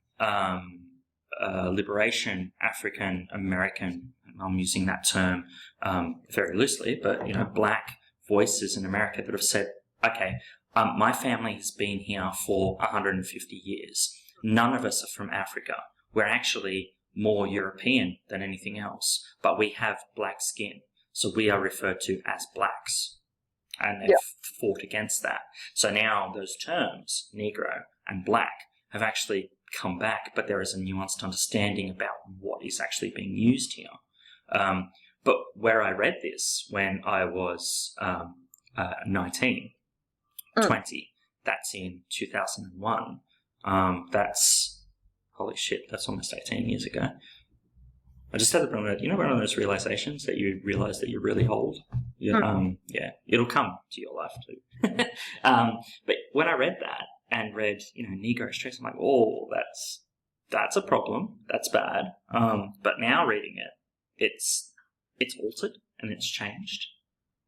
liberation African American, and I'm using that term very loosely, but black voices in America that have said, okay, my family has been here for 150 years. None of us are from Africa. We're actually more European than anything else, but we have black skin, so we are referred to as blacks, and they've fought against that. So now those terms, Negro and black, have actually come back, but there is a nuanced understanding about what is actually being used here. But where I read this when I was 19, 20, that's in 2001. That's, holy shit, that's almost 18 years ago. I just had one of those realizations that you realize that you're really old. It'll come to your life too. But when I read that and read, Negro streets, I'm like, oh, that's a problem. That's bad. But now reading it, it's altered and it's changed.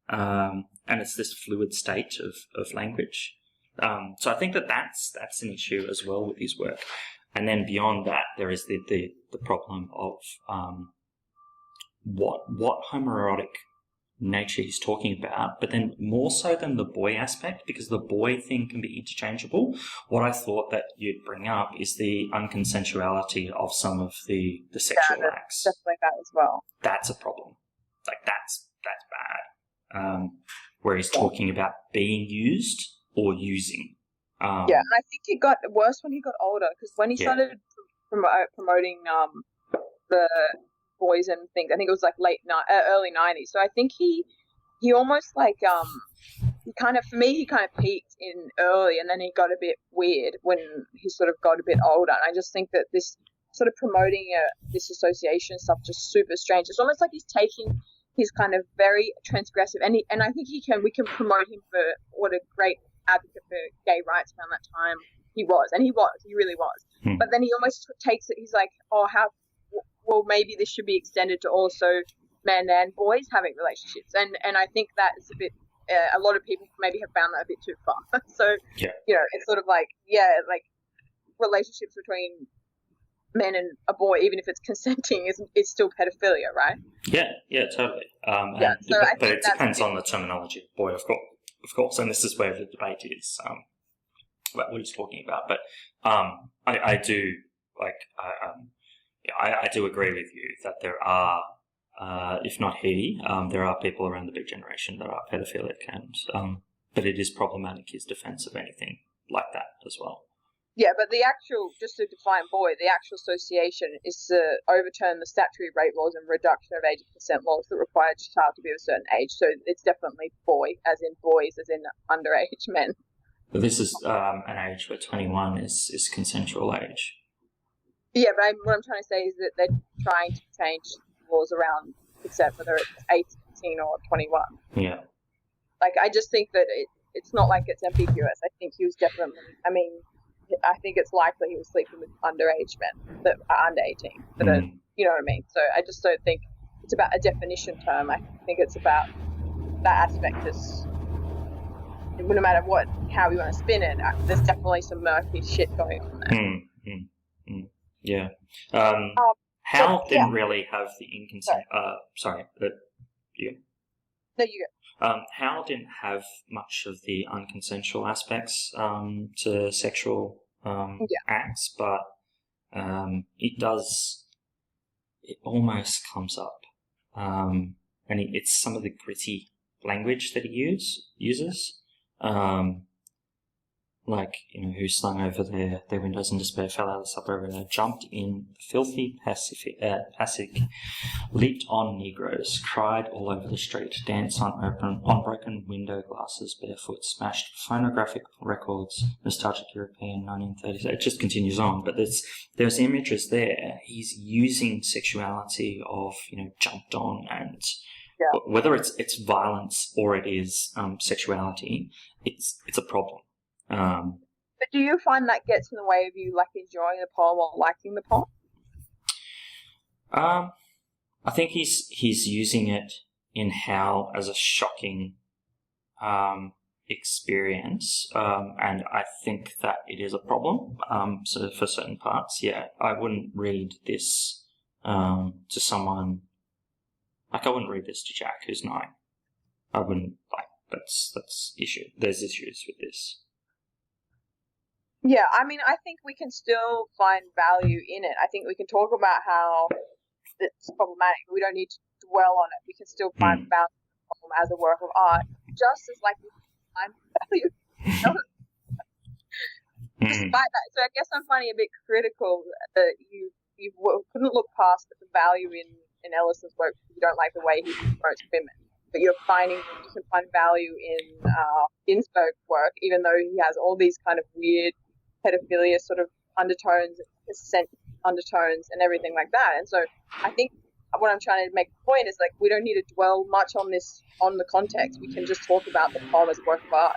And it's this fluid state of language. So I think that's an issue as well with his work. And then beyond that, there is the problem of what homoerotic nature he's talking about, but then more so than the boy aspect, because the boy thing can be interchangeable. What I thought that you'd bring up is the unconsensuality of some of the sexual acts. Stuff like that as well. That's a problem. Like that's bad. Where he's talking about being used or using. And I think it got worse when he got older, because when he started promoting the boys and things, I think it was like early 90s. So I think he almost like he kind of peaked in early, and then he got a bit weird when he sort of got a bit older. And I just think that this sort of promoting this association stuff just super strange. It's almost like he's taking his kind of very transgressive, and I think we can promote him for what a great advocate for gay rights around that time he really was. But then he almost takes it, he's like, well, maybe this should be extended to also men and boys having relationships, and I think that is a bit a lot of people maybe have found that a bit too far. So it's sort of like relationships between men and a boy, even if it's consenting, is still pedophilia, right? Yeah, totally. But it depends on the terminology. Boy, of course, and this is where the debate is about what he's talking about. But I do I do agree with you that there are, if not he, there are people around the big generation that are pedophilic, and but it is problematic, his defense of anything like that as well. Yeah, but just to define boy, the actual association is to overturn the statutory rape laws and reduction of age of consent laws that require a child to be of a certain age. So it's definitely boy, as in boys, as in underage men. But this is an age where 21 is consensual age. Yeah, but what I'm trying to say is that they're trying to change laws around consent, whether it's 18 or 21. Yeah. Like, I just think that it's not like it's ambiguous. I think he was definitely, I think it's likely he was sleeping with underage men that are under 18. That are, you know what I mean? So I just don't think it's about a definition term. I think it's about that aspect. No matter how you want to spin it, there's definitely some murky shit going on there. Yeah. Howl didn't really have the inconsent. Yeah. No, you go. Howl didn't have much of the unconsensual aspects to sexual acts, but it does. It almost comes up, and it's some of the gritty language that he uses. Like, who slung over their windows in despair, fell out of the suburb and jumped in the filthy Banasik, leaped on Negroes, cried all over the street, danced on broken window glasses, barefoot, smashed phonographic records, nostalgic European 1930s. It just continues on, but there's images there. He's using sexuality of, jumped on, and whether it's violence or it is sexuality, it's a problem. But do you find that gets in the way of you enjoying the poem or liking the poem? I think he's using it in Howl as a shocking experience, and I think that it is a problem. So for certain parts, I wouldn't read this to someone. I wouldn't read this to Jack, who's 9. I wouldn't that's issue. There's issues with this. Yeah, I mean, I think we can still find value in it. I think we can talk about how it's problematic. We don't need to dwell on it. We can still find value in the poem as a work of art, just as we find value. Despite that, so I guess I'm finding it a bit critical that you couldn't look past the value in Ellison's work because you don't like the way he promotes women. But you're finding you can find value in Ginsberg's work, even though he has all these kind of weird pedophilia sort of undertones, consent undertones, and everything like that. And so I think what I'm trying to make a point is we don't need to dwell much on the context. We can just talk about the poem as a work of art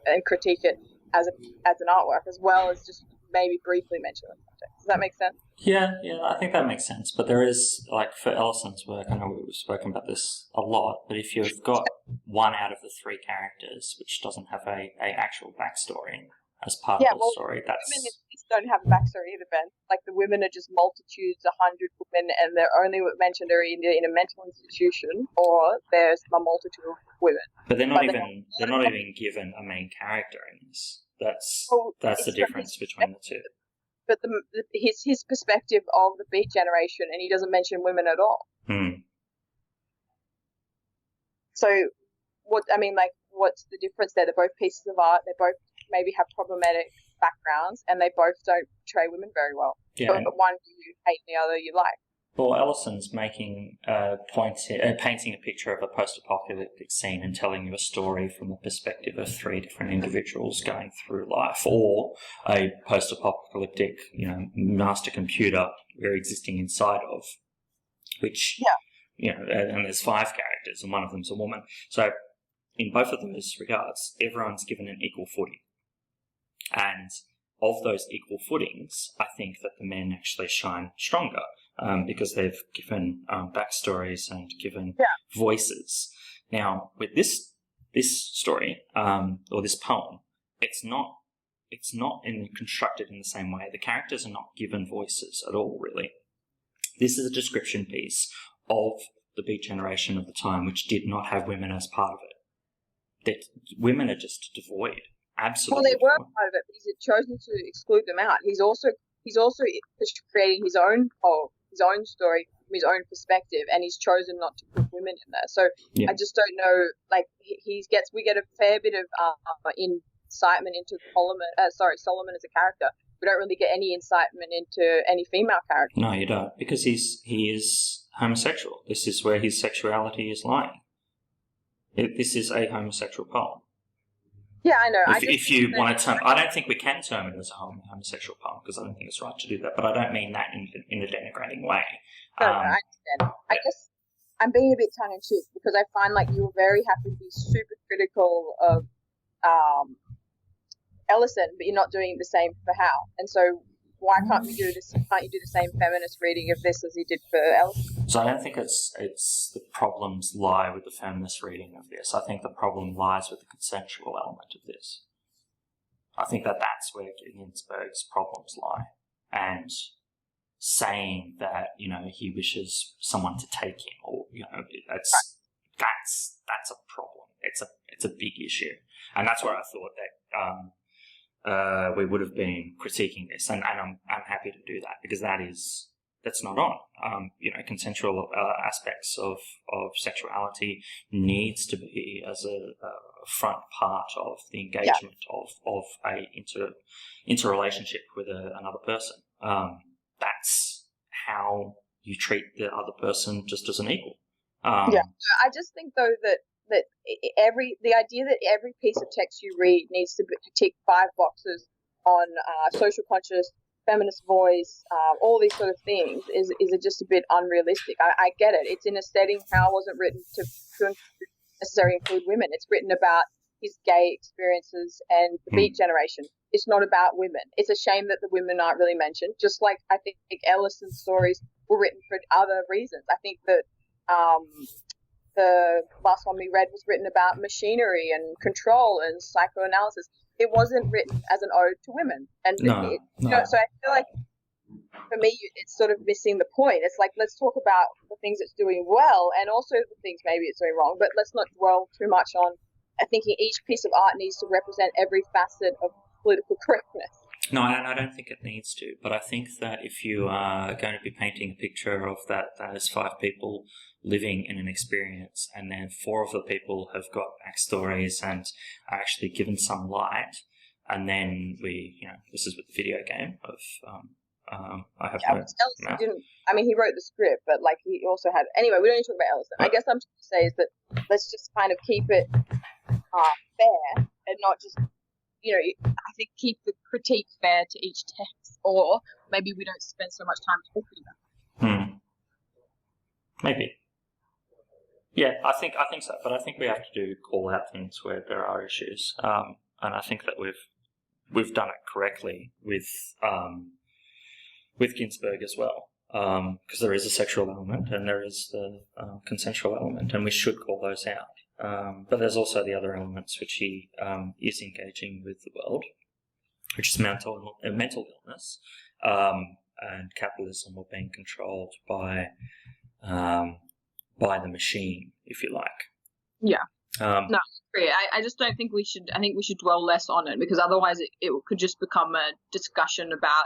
and critique it as an artwork, as well as just maybe briefly mention the context. Does that make sense? Yeah, I think that makes sense. But there is, for Ellison's work, I know we've spoken about this a lot, but if you've got one out of the 3 characters which doesn't have a actual backstory as part of the story, that's... Women don't have a backstory either, Ben. The women are just multitudes, 100 women, and they're only mentioned are either in a mental institution or there's a multitude of women. But they're not even given a main character in this. That's the difference between the two. But his perspective of the Beat Generation, and he doesn't mention women at all. So what's the difference there? They're both pieces of art. They both maybe have problematic backgrounds, and they both don't portray women very well. Yeah. But one you hate, and the other you like. Well, Ellison's making painting a picture of a post-apocalyptic scene and telling you a story from the perspective of 3 different individuals going through life, or a post-apocalyptic, master computer we're existing inside of, which, and there's 5 characters, and one of them's a woman. So, in both of those regards, everyone's given an equal footing. And of those equal footings, I think that the men actually shine stronger. Because they've given backstories and given voices. Now, with this story or this poem, it's not constructed in the same way. The characters are not given voices at all, really. This is a description piece of the Beat Generation of the time, which did not have women as part of it. That women are just devoid, absolutely. Well, they were part of it, but he's chosen to exclude them out. He's also creating his own poem, his own story from his own perspective, and he's chosen not to put women in there. So I just don't know. We get a fair bit of incitement into Solomon as a character. We don't really get any incitement into any female character. No, you don't, because he is homosexual. This is where his sexuality is lying. This is a homosexual poem. Yeah, I know. If you want to term, I don't think we can term it as a homosexual poem because I don't think it's right to do that. But I don't mean that in a denigrating way. No, I understand. I guess I'm being a bit tongue in cheek because I find you were very happy to be super critical of Ellison, but you're not doing the same for Howl. And so why can't you do this? Can't you do the same feminist reading of this as you did for Ellison? So I don't think it's the problems lie with the feminist reading of this. I think the problem lies with the consensual element of this. I think that's where Ginsberg's problems lie. And saying that, you know, he wishes someone to take him, or, you know, that's a problem. It's a big issue, and that's where I thought that we would have been critiquing this, and I'm happy to do that, because that's not on. You know, consensual aspects of sexuality needs to be as a front part of the engagement of a interrelationship with another person. That's how you treat the other person, just as an equal. I just think though that the idea that every piece of text you read needs to tick 5 boxes on social conscious, feminist voice, all these sort of things is just a bit unrealistic. I get it. It's in a setting. Howl wasn't written to necessarily include women. It's written about his gay experiences and the Beat Generation. It's not about women. It's a shame that the women aren't really mentioned. Just like I think Ellison's stories were written for other reasons. I think that the last one we read was written about machinery and control and psychoanalysis. It wasn't written as an ode to women. And no. You know, so I feel like for me, it's sort of missing the point. It's like, let's talk about the things it's doing well and also the things maybe it's doing wrong, but let's not dwell too much on thinking each piece of art needs to represent every facet of political correctness. No, I don't think it needs to, but I think that if you are going to be painting a picture of those 5 people living in an experience, and then 4 of the people have got backstories and are actually given some light, and then this is with the video game of I have Ellison didn't. I mean, he wrote the script, but like he also had. Anyway, we don't need to talk about Ellison. I guess I'm trying to say is that let's just kind of keep it fair and not just, you know, I think keep the critique fair to each text, or maybe we don't spend so much time talking about it. Maybe. Yeah, I think so, but I think we have to call out things where there are issues, and I think that we've done it correctly with Ginsberg as well, because there is a sexual element and there is the consensual element, and we should call those out. But there's also the other elements which he is engaging with the world, which is mental illness and capitalism, or being controlled by the machine, if you like. Yeah. No, I agree. I just don't think we should. I think we should dwell less on it, because otherwise it could just become a discussion about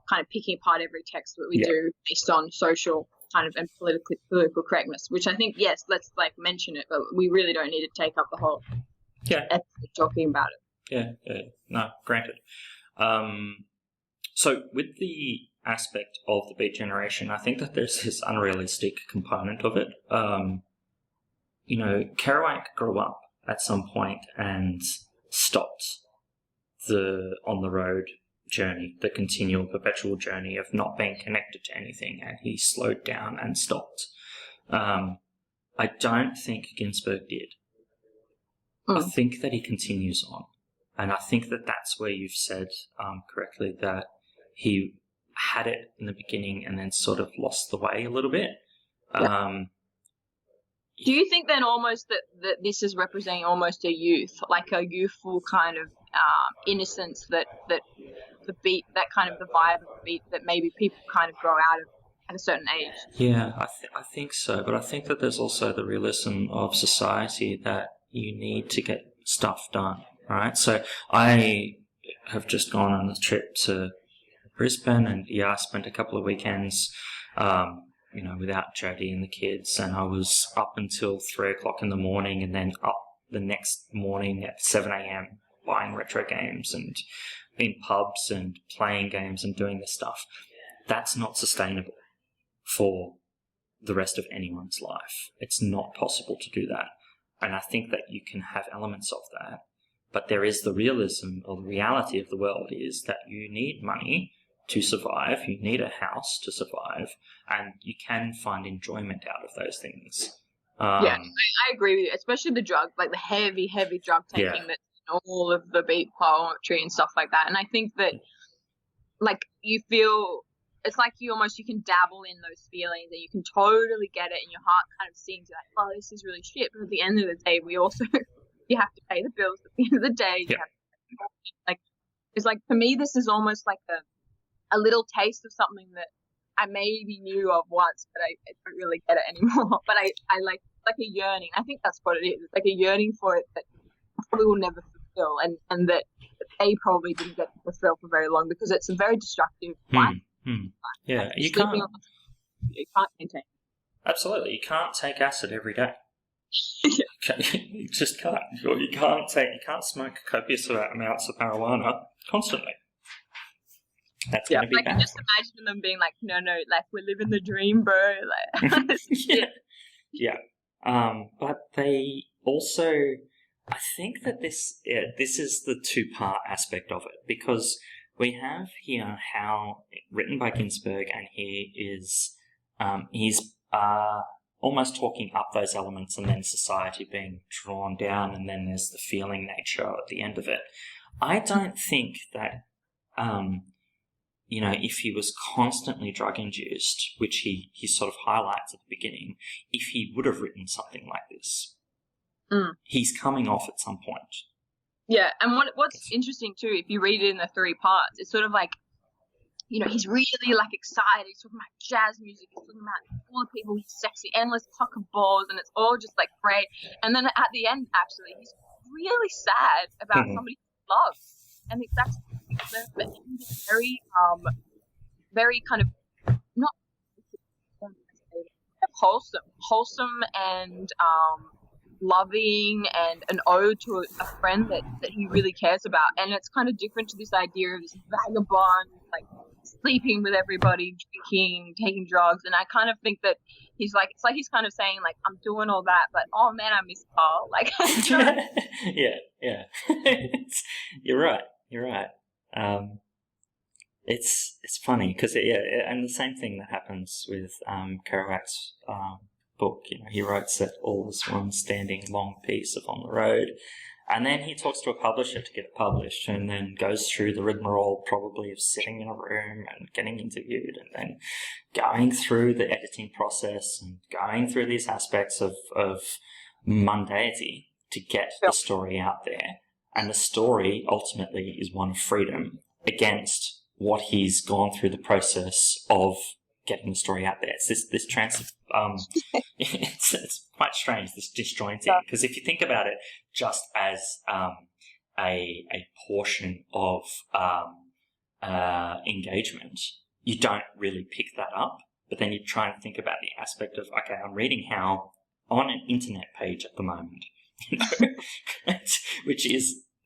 kind of picking apart every text that we do based on social kind of and political correctness, which I think, yes, let's like mention it, but we really don't need to take up the whole episode talking about it. Yeah. No, granted. So with the aspect of the Beat Generation, I think that there's this unrealistic component of it. You know, Kerouac grew up at some point and stopped the on the road journey, the continual, perpetual journey of not being connected to anything, and he slowed down and stopped. I don't think Ginsberg did. I think that he continues on, and I think that that's where you've said correctly that he had it in the beginning and then sort of lost the way a little bit. Do you think then almost that this is representing almost a youth, like a youthful kind of innocence that the beat, that kind of the vibe of the beat that maybe people kind of grow out of at a certain age? Yeah, I think so, but I think that there's also the realism of society that you need to get stuff done, right? So I have just gone on a trip to Brisbane and spent a couple of weekends without Jodie and the kids, and I was up until 3 o'clock in the morning and then up the next morning at 7 a.m. buying retro games and in pubs and playing games and doing this stuff. That's not sustainable for the rest of anyone's life. It's not possible to do that. And I think that you can have elements of that, but there is the realism or the reality of the world is that you need money to survive, you need a house to survive, and you can find enjoyment out of those things. I agree with you, especially the drug, like the heavy drug taking that's in all of the beat poetry and stuff like that. And I think that, like, you feel, it's like you can dabble in those feelings and you can totally get it, and your heart kind of sings, you're like, oh, this is really shit. But at the end of the day, we also, you have to pay the bills at the end of the day. You have to, like, it's like, for me, this is almost like a little taste of something that I maybe knew of once, but I don't really get it anymore. But I like a yearning. I think that's what it is. It's like a yearning for it that I probably will never fulfill, and that they probably didn't get to fulfill for very long because it's a very destructive life. Yeah, like you can't maintain. Absolutely, you can't take acid every day. Yeah. You just can't. You can't smoke copious amounts of marijuana constantly. That's going to be bad. I can just imagine them being like, no, like we're living the dream, bro. Like, yeah. But they also, I think that this is the two-part aspect of it, because we have here Howl, written by Ginsberg, and he is he's almost talking up those elements, and then society being drawn down, and then there's the feeling nature at the end of it. I don't think that, if he was constantly drug-induced, which he sort of highlights at the beginning, if he would have written something like this, he's coming off at some point. Yeah, and what's interesting too, if you read it in the 3 parts, it's sort of like, he's really like excited. He's talking about jazz music. He's talking about all the people. He's sexy, endless talk of balls, and it's all just like great. And then at the end, actually, he's really sad about somebody he loves, and that's the end is very kind of not wholesome and loving, and an ode to a friend that he really cares about. And it's kind of different to this idea of this vagabond, like sleeping with everybody, drinking, taking drugs. And I kind of think that he's like, it's like he's kind of saying like, I'm doing all that, but oh man, I miss Carl. Like, yeah. You're right. It's funny because and the same thing that happens with Kerouac's book. He writes that all this one standing long piece of On the Road, and then he talks to a publisher to get it published, and then goes through the rigmarole probably of sitting in a room and getting interviewed, and then going through the editing process and going through these aspects of mundanity to get the story out there. And the story ultimately is one of freedom against what he's gone through the process of getting the story out there. It's this it's quite strange, this disjointing, because if you think about it just as a portion of engagement, you don't really pick that up. But then you try and think about the aspect of, okay, I'm reading Howl on an internet page at the moment, which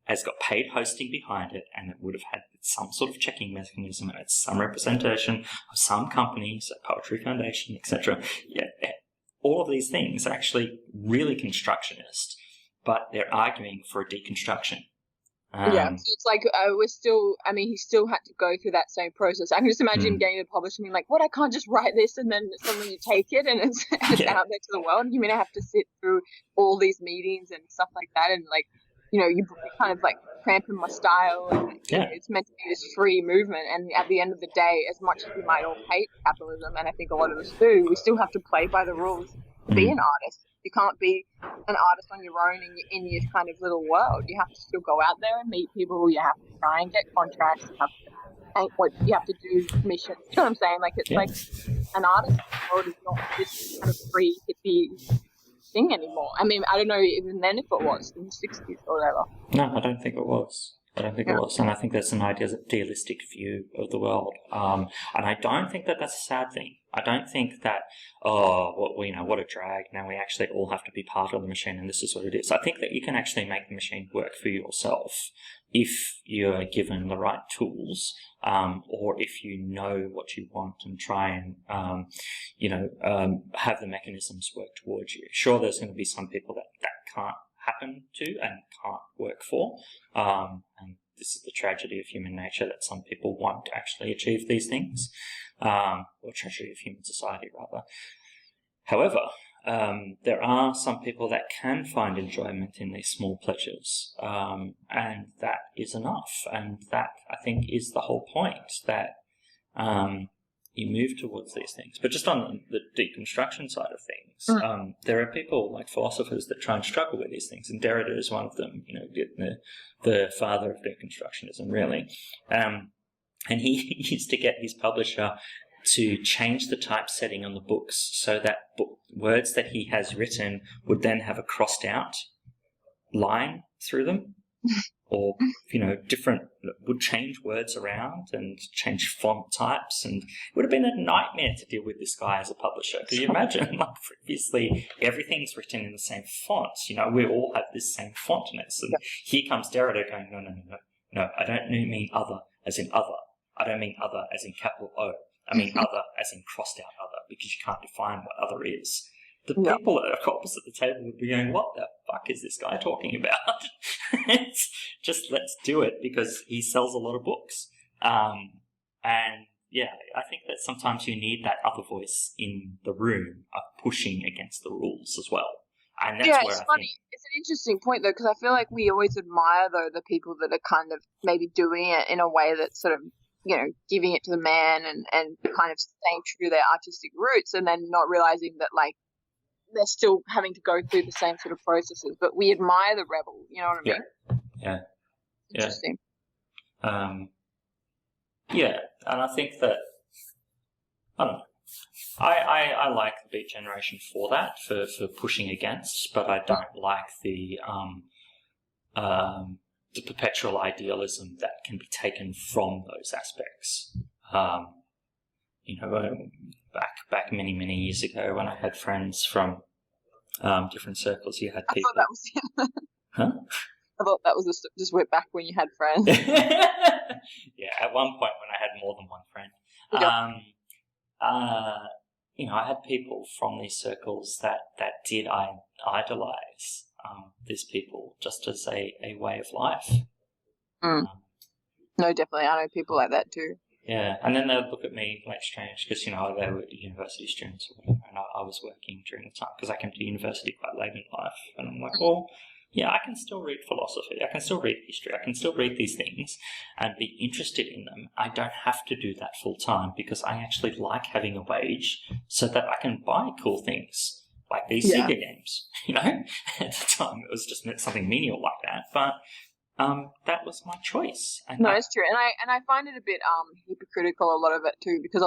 has got paid hosting behind it, and it would have had some sort of checking mechanism, and it's some representation of some companies, a Poetry Foundation, etc. Yeah, all of these things are actually really constructionist, but they're arguing for a deconstruction. So it's like he still had to go through that same process. I can just imagine him getting to publish and being like, what, I can't just write this and then suddenly you take it and it's out there to the world. You mean I have to sit through all these meetings and stuff like that, and like, you kind of like cramping my style, and it's meant to be this free movement. And at the end of the day, as much as we might all hate capitalism, and I think a lot of us do, we still have to play by the rules to be an artist. You can't be an artist on your own in your kind of little world. You have to still go out there and meet people. You have to try and get contracts. You have to paint what you have to do, commissions. You know what I'm saying? Like, it's like an artist world is not this kind of free hippie thing anymore. I mean, I don't know even then if it was in the 60s or whatever. No, I don't think it was. It was, and I think that's an idealistic view of the world. And I don't think that that's a sad thing. I don't think that, what a drag. Now we actually all have to be part of the machine, and this is what it is. I think that you can actually make the machine work for yourself if you're given the right tools, or if you know what you want and try and, have the mechanisms work towards you. Sure, there's going to be some people that can't happen to and can't work for, and this is the tragedy of human nature, that some people won't actually achieve these things, or tragedy of human society rather. However, there are some people that can find enjoyment in these small pleasures, and that is enough, and that, I think, is the whole point, that you move towards these things. But just on the deconstruction side of things, there are people like philosophers that try and struggle with these things, and Derrida is one of them, the father of deconstructionism, really. And he used to get his publisher to change the typesetting on the books so that words that he has written would then have a crossed out line through them, or would change words around and change font types, and it would have been a nightmare to deal with this guy as a publisher. Could you imagine? Like previously, everything's written in the same font. We all have this same fontness, and here comes Derrida going, no, I don't mean other as in other. I don't mean other as in capital O. I mean other as in crossed out other, because you can't define what other is. The people that are opposite the table would be going, what the fuck is this guy talking about? It's just, let's do it because he sells a lot of books. And yeah, I think that sometimes you need that other voice in the room of pushing against the rules as well. And that's it's funny. It's an interesting point, though, because I feel like we always admire, though, the people that are kind of maybe doing it in a way that's sort of, giving it to the man and kind of staying true to their artistic roots, and then not realizing that, like, they're still having to go through the same sort of processes, but we admire the rebel. You know what I mean? Yeah. Interesting. Yeah, and I think that I don't know. I like the Beat Generation for that, for pushing against, but I don't like the perpetual idealism that can be taken from those aspects. Back many years ago when I had friends from different circles, you had people. I thought that was it. Huh? I thought that was just went back when you had friends. Yeah, at one point when I had more than one friend. I had people from these circles that did idolize these people just as a way of life. No, definitely. I know people like that too. Yeah, and then they would look at me like strange because, they were university students or whatever, and I was working during the time because I came to university quite late in life. And I'm like, well, yeah, I can still read philosophy, I can still read history, I can still read these things and be interested in them. I don't have to do that full time because I actually like having a wage so that I can buy cool things like these Sega games. At the time it was just something menial like that, but that was my choice. And it's true, and I find it a bit hypocritical, a lot of it too, because I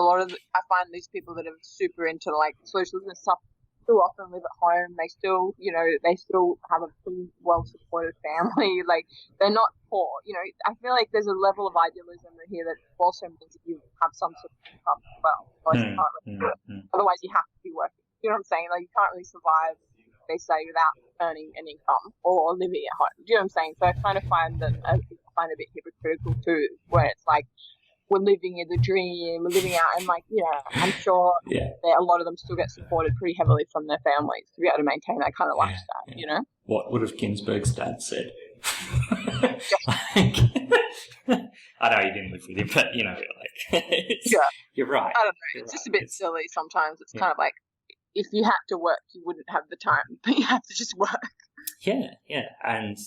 find these people that are super into like socialism and stuff still often live at home. They still have a pretty well supported family. Like they're not poor. I feel like there's a level of idealism here that also means that you have some sort of income as well. Otherwise, you can't really do it. Otherwise, you have to be working. You know what I'm saying? Like you can't really survive, they say, without earning an income or living at home. Do you know what I'm saying? So I kind of find that a bit hypocritical too, where it's like we're living in the dream, we're living out, and like I'm sure that a lot of them still get supported pretty heavily from their families to be able to maintain that kind of lifestyle. What would have Ginsberg's dad said? I know you didn't live with him, but you're right. I don't know. It's just a bit silly sometimes. It's kind of like, if you had to work, you wouldn't have the time, but you have to just work. Yeah. And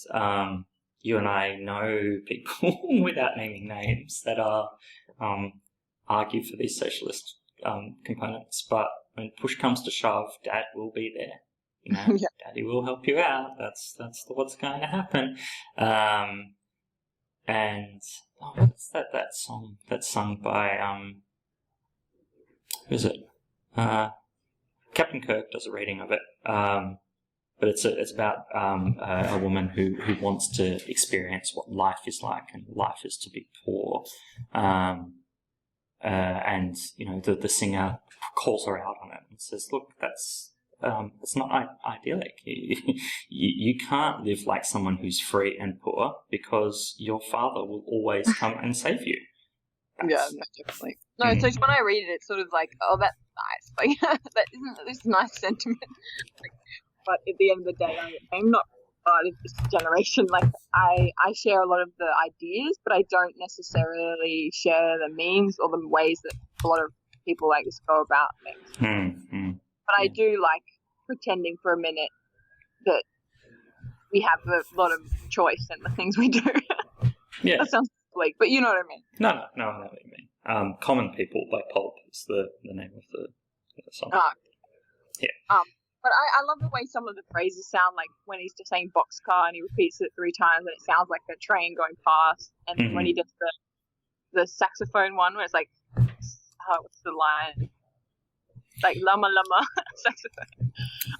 you and I know people, without naming names, that are argue for these socialist components. But when push comes to shove, Dad will be there. Daddy will help you out. That's what's going to happen. And what's that song that's sung by who is it? Captain Kirk does a reading of it, but it's about a woman who wants to experience what life is like, and life is to be poor, and the singer calls her out on it and says, "Look, that's not idyllic. You can't live like someone who's free and poor because your father will always come and save you." Definitely. No, so when I read it, it's sort of like, oh, that's nice. Like, this is a nice sentiment. But at the end of the day, I'm not part of this generation. Like, I share a lot of the ideas, but I don't necessarily share the means or the ways that a lot of people like this go about things. But I do like pretending for a minute that we have a lot of choice in the things we do. Yeah. That sounds bleak, but you know what I mean. No, I know what you mean. Common People by Pulp is the name of the song. Yeah. But I love the way some of the phrases sound, like when he's just saying boxcar and he repeats it 3 times and it sounds like a train going past. And when he does the saxophone one where it's like, what's the line? Like llama saxophone.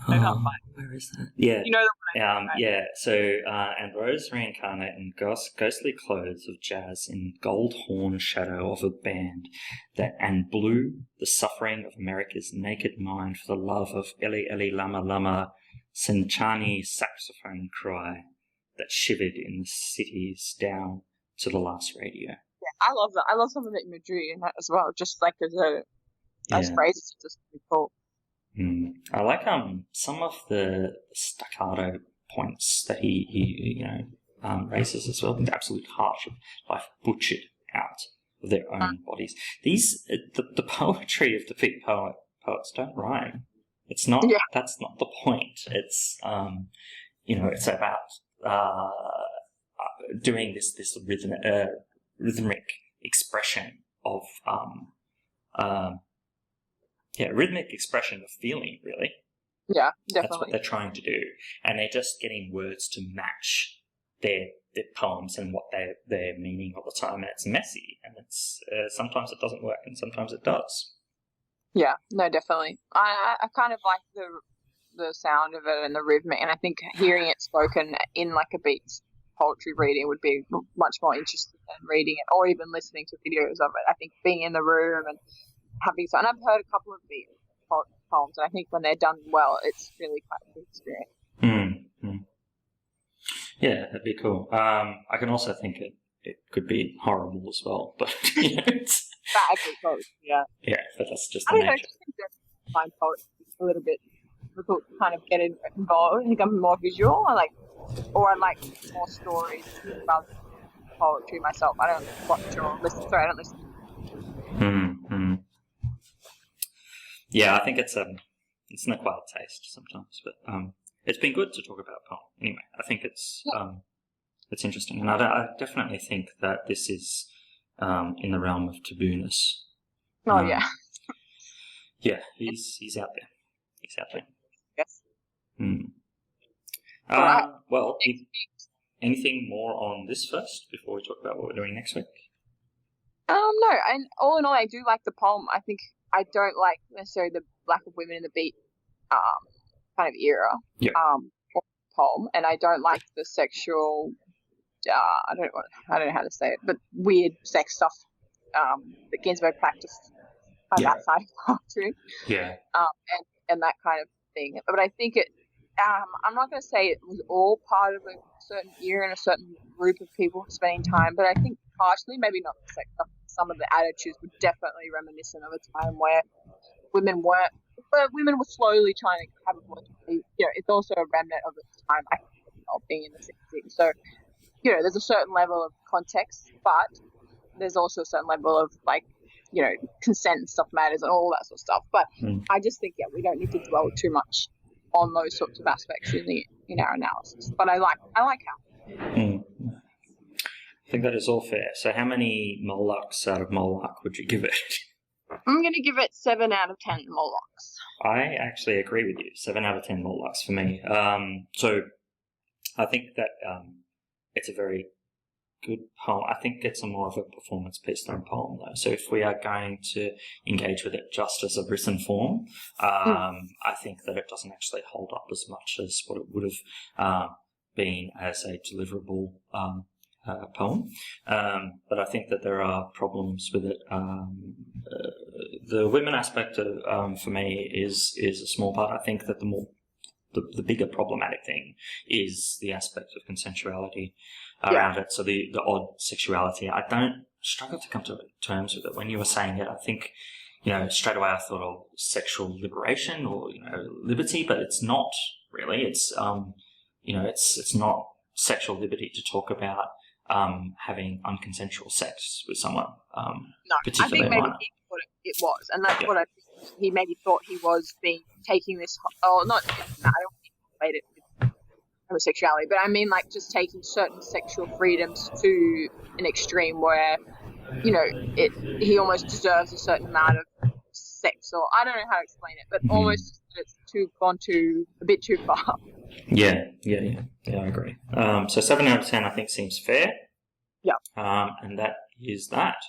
I can't find it. Where is that? Yeah. You know the one I mean, right? Yeah. So, and Rose reincarnate in ghostly clothes of jazz in gold horn shadow of a band and blew the suffering of America's naked mind for the love of Eli Eli Lama Lama Sinchani saxophone cry that shivered in the cities down to the last radio. Yeah, I love that. I love some of the imagery in that as well. Just like as phrases, it's just really cool. I like some of the staccato points that he raises as well. The absolute heart of life butchered out of their own bodies. These the poetry of the big poets don't rhyme. It's not. Yeah. That's not the point. It's it's about doing this rhythmic expression of rhythmic expression of feeling, really. Yeah, definitely. That's what they're trying to do. And they're just getting words to match their poems and what they're meaning all the time. And it's messy. And it's sometimes it doesn't work and sometimes it does. Yeah, no, definitely. I kind of like the sound of it and the rhythmic. And I think hearing it spoken in like a beats poetry reading would be much more interesting than reading it or even listening to videos of it. I think being in the room and having and I've heard a couple of the poems, and I think when they're done well, it's really quite a good experience. Yeah, that'd be cool. I can also think it could be horrible as well, but it's yeah, but that's just the nature. I just think I find poetry a little bit difficult to kind of get involved. I think I'm more visual. I like more stories about poetry myself. I don't watch or listen. Sorry, I don't listen. Yeah, I think it's an acquired taste sometimes, but it's been good to talk about poem. Anyway, I think it's interesting, and I definitely think that this is in the realm of tabooness. Oh yeah. Yeah, he's out there. He's out there. Yes. Well, anything more on this first before we talk about what we're doing next week? No, and all in all, I do like the poem. I think I don't like necessarily the lack of women in the beat kind of era poem, and I don't like the sexual I don't know how to say it, but weird sex stuff that Ginsberg practiced on that side of poetry. Yeah. And that kind of thing. But I think it I'm not going to say it was all part of a certain era and a certain group of people spending time, but I think partially, maybe not the sex stuff, some of the attitudes were definitely reminiscent of a time where women were slowly trying to have a voice. It's also a remnant of its time, I think, of being in the 60s. So, there's a certain level of context, but there's also a certain level of, like, consent and stuff matters and all that sort of stuff. But I just think, we don't need to dwell too much on those sorts of aspects in our analysis. But I like how. I think that is all fair. So how many Molochs out of Moloch would you give it? I'm going to give it 7 out of 10 Molochs. I actually agree with you. 7 out of 10 Molochs for me. So I think that it's a very good poem. I think it's more of a performance piece than a poem, though. So if we are going to engage with it just as a written form, I think that it doesn't actually hold up as much as what it would have been as a deliverable poem. But I think that there are problems with it. The women aspect of, for me is a small part. I think that the bigger problematic thing is the aspect of consensuality around it. So the odd sexuality. I don't struggle to come to terms with it. When you were saying it, I think, straight away I thought of sexual liberation or, liberty, but it's not really. It's, it's not sexual liberty to talk about having unconsensual sex with someone. No, I think maybe he thought it was, and that's what I think. He maybe thought he was taking this. Oh, not. I don't think he made it with homosexuality, but I mean, like, just taking certain sexual freedoms to an extreme where, he almost deserves a certain amount of sex, or I don't know how to explain it, but almost it's gone a bit too far. Yeah, I agree. So 7 out of 10, I think, seems fair. Yeah. And that is that.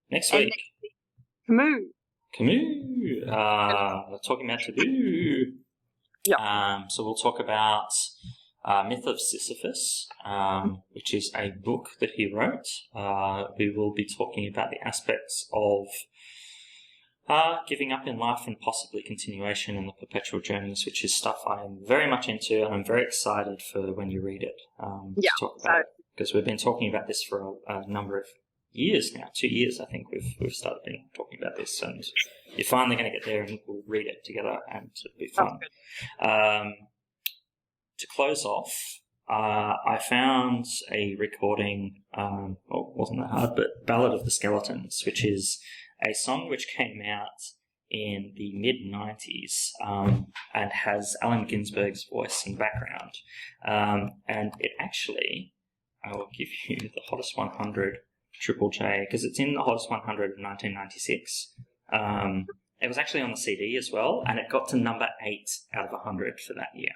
Next And week, Camus. talking about taboo. Yeah. So we'll talk about Myth of Sisyphus, which is a book that he wrote. We will be talking about the aspects of giving up in life and possibly continuation in the perpetual journeys, which is stuff I am very much into, and I'm very excited for when you read it to talk about it, because we've been talking about this for a number of years now. 2 years, I think, we've started been talking about this, and you're finally going to get there, and we'll read it together, and it'll be fun. To close off, I found a recording, wasn't that hard, but Ballad of the Skeletons, which is a song which came out in the mid-90s and has Allen Ginsberg's voice in the background. And it actually, I will give you the Hottest 100 Triple J, because it's in the Hottest 100 of 1996. It was actually on the CD as well, and it got to number 8 out of 100 for that year.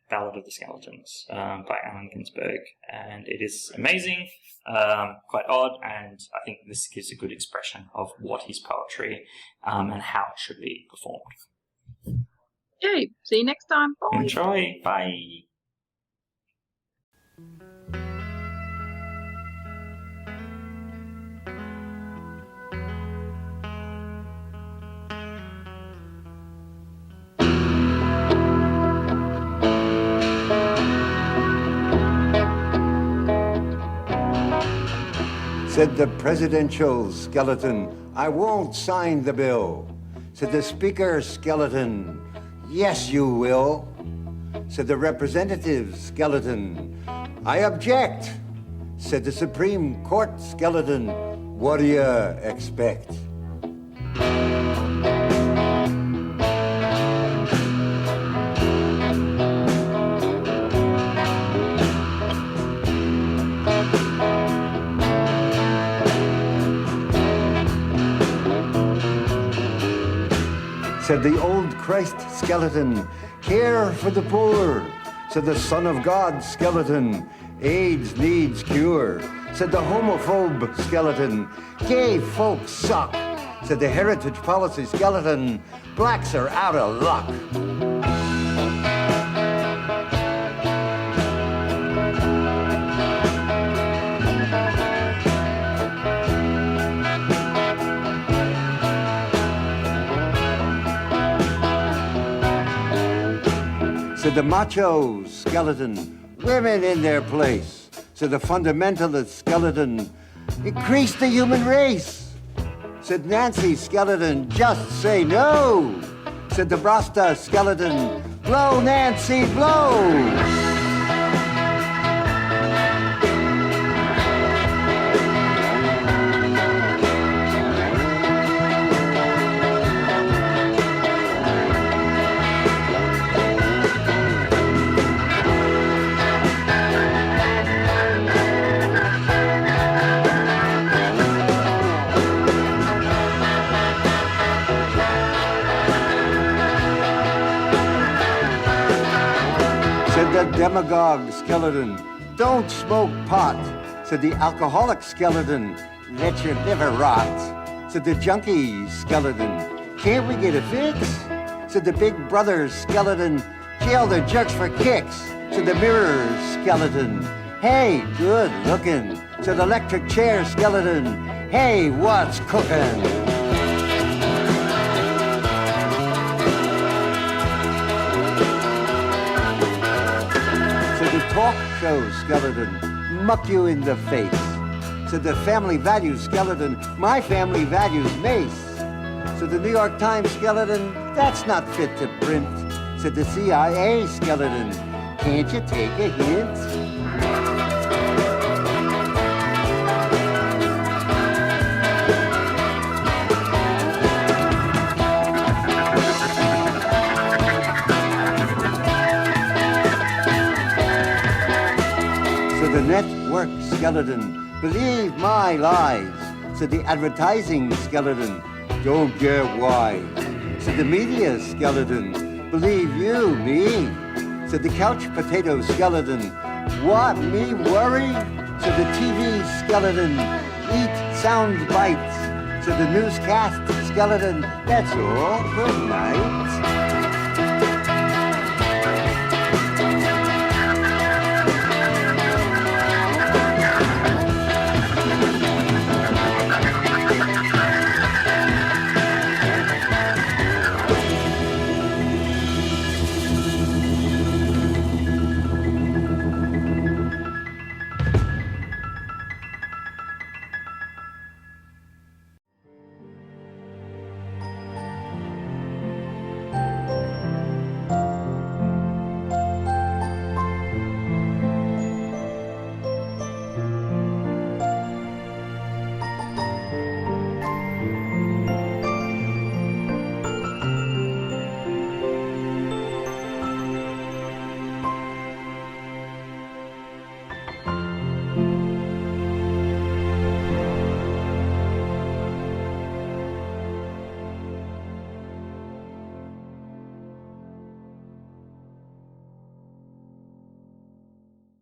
Ballad of the Skeletons by Allen Ginsberg, and it is amazing, quite odd, and I think this gives a good expression of what is poetry and how it should be performed. Yay! See you next time. Bye. Enjoy. Bye. Said the presidential skeleton, I won't sign the bill. Said the speaker skeleton, yes you will. Said the representative skeleton, I object. Said the Supreme Court skeleton, what do you expect? Said the old Christ skeleton, care for the poor. Said the Son of God skeleton, AIDS needs cure. Said the homophobe skeleton, gay folks suck. Said the heritage policy skeleton, blacks are out of luck. Said the macho skeleton, women in their place. Said the fundamentalist skeleton, increase the human race. Said Nancy skeleton, just say no. Said the Brasta skeleton, blow Nancy, blow. Said the demagogue skeleton, don't smoke pot. Said the alcoholic skeleton, let your liver rot. Said the junkie skeleton, can't we get a fix? Said the big brother skeleton, jail the jerks for kicks. Said the mirror skeleton, hey, good looking. Said the electric chair skeleton, hey, what's cooking? Talk show skeleton, muck you in the face. Said the family values skeleton, my family values mace. Said the New York Times skeleton, that's not fit to print. Said the CIA skeleton, can't you take a hint? The network skeleton, believe my lies. Said the advertising skeleton, don't get wise. Said the media skeleton, believe you me. Said the couch potato skeleton, what, me worry? Said the TV skeleton, eat sound bites. Said the newscast skeleton, that's all. Good night.